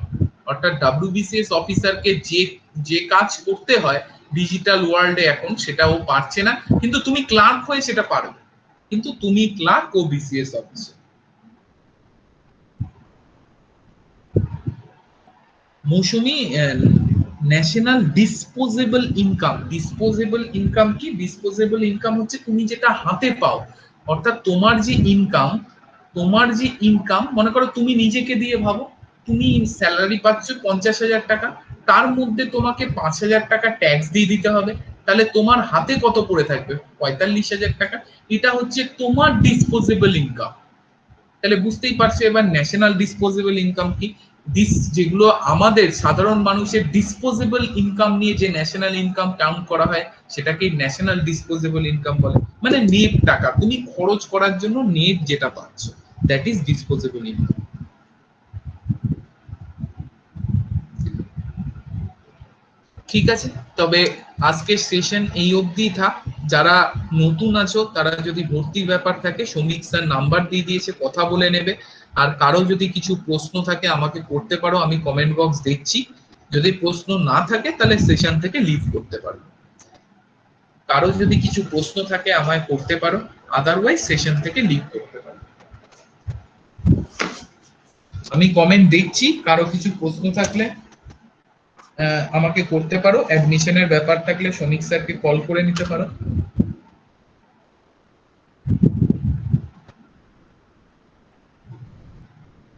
অর্থাৎ ডাব্লিউবিসিএস অফিসারকে যে যে কাজ করতে হয় ডিজিটাল ওয়ার্ল্ডে এখন, সেটা ও পারছে না, কিন্তু তুমি ক্লার্ক হয়ে সেটা পারবে, কিন্তু তুমি ক্লার্ক ও BCS officer. Mousumi, national disposable income. Disposable income কি? ডিসপোজেবল ইনকাম হচ্ছে তুমি যেটা হাতে পাও, অর্থাৎ তোমার যে ইনকাম, মনে করো তুমি নিজেকে দিয়ে ভাবো, তুমি স্যালারি পাচ্ছ 50,000 টাকা, তার মধ্যে তোমাকে 5,000 টাকা ট্যাক্স দিয়ে দিতে হবে, তাহলে তোমার হাতে কত পড়ে থাকবে? 45,000 টাকা। এটা হচ্ছে তোমার ডিসপোজেবল ইনকাম। তাহলে বুঝতেই পারছো এবার ন্যাশনাল ডিসপোজেবল ইনকাম কি। যেগুলো আমাদের সাধারণ মানুষের ডিসপোজেবল ইনকাম নিয়ে যে ন্যাশনাল ইনকাম কাউন্ট করা হয়, সেটাকে ন্যাশনাল ডিসপোজেবল ইনকাম বলে। মানে নেট টাকা, তুমি খরচ করার জন্য নেট যেটা পাচ্ছ, দ্যাট ইজ ডিসপোজেবল ইনকাম। ঠিক আছে, তবে আজকের সেশন এই অবধি থাক। যারা নতুন আছো তারা যদি ভর্তির ব্যাপার থাকে, সমীক স্যার নাম্বার দিয়ে দিয়েছে, কথা বলে নেবে। আর কারো যদি কিছু প্রশ্ন থাকে আমাকে করতে পারো, আমি কমেন্ট বক্স দেখছি। যদি প্রশ্ন না থাকে তাহলে সেশন থেকে লিভ করতে পারো। কারো যদি কিছু প্রশ্ন থাকে আমায় করতে পারো, আদারওয়াইজ সেশন থেকে লিভ করতে পারো। আমি কমেন্ট দেখছি, কারো কিছু প্রশ্ন থাকলে আমাকে করতে পারো। অ্যাডমিশনের ব্যাপার থাকলে সমীক স্যারকে কল করে নিতে পারো।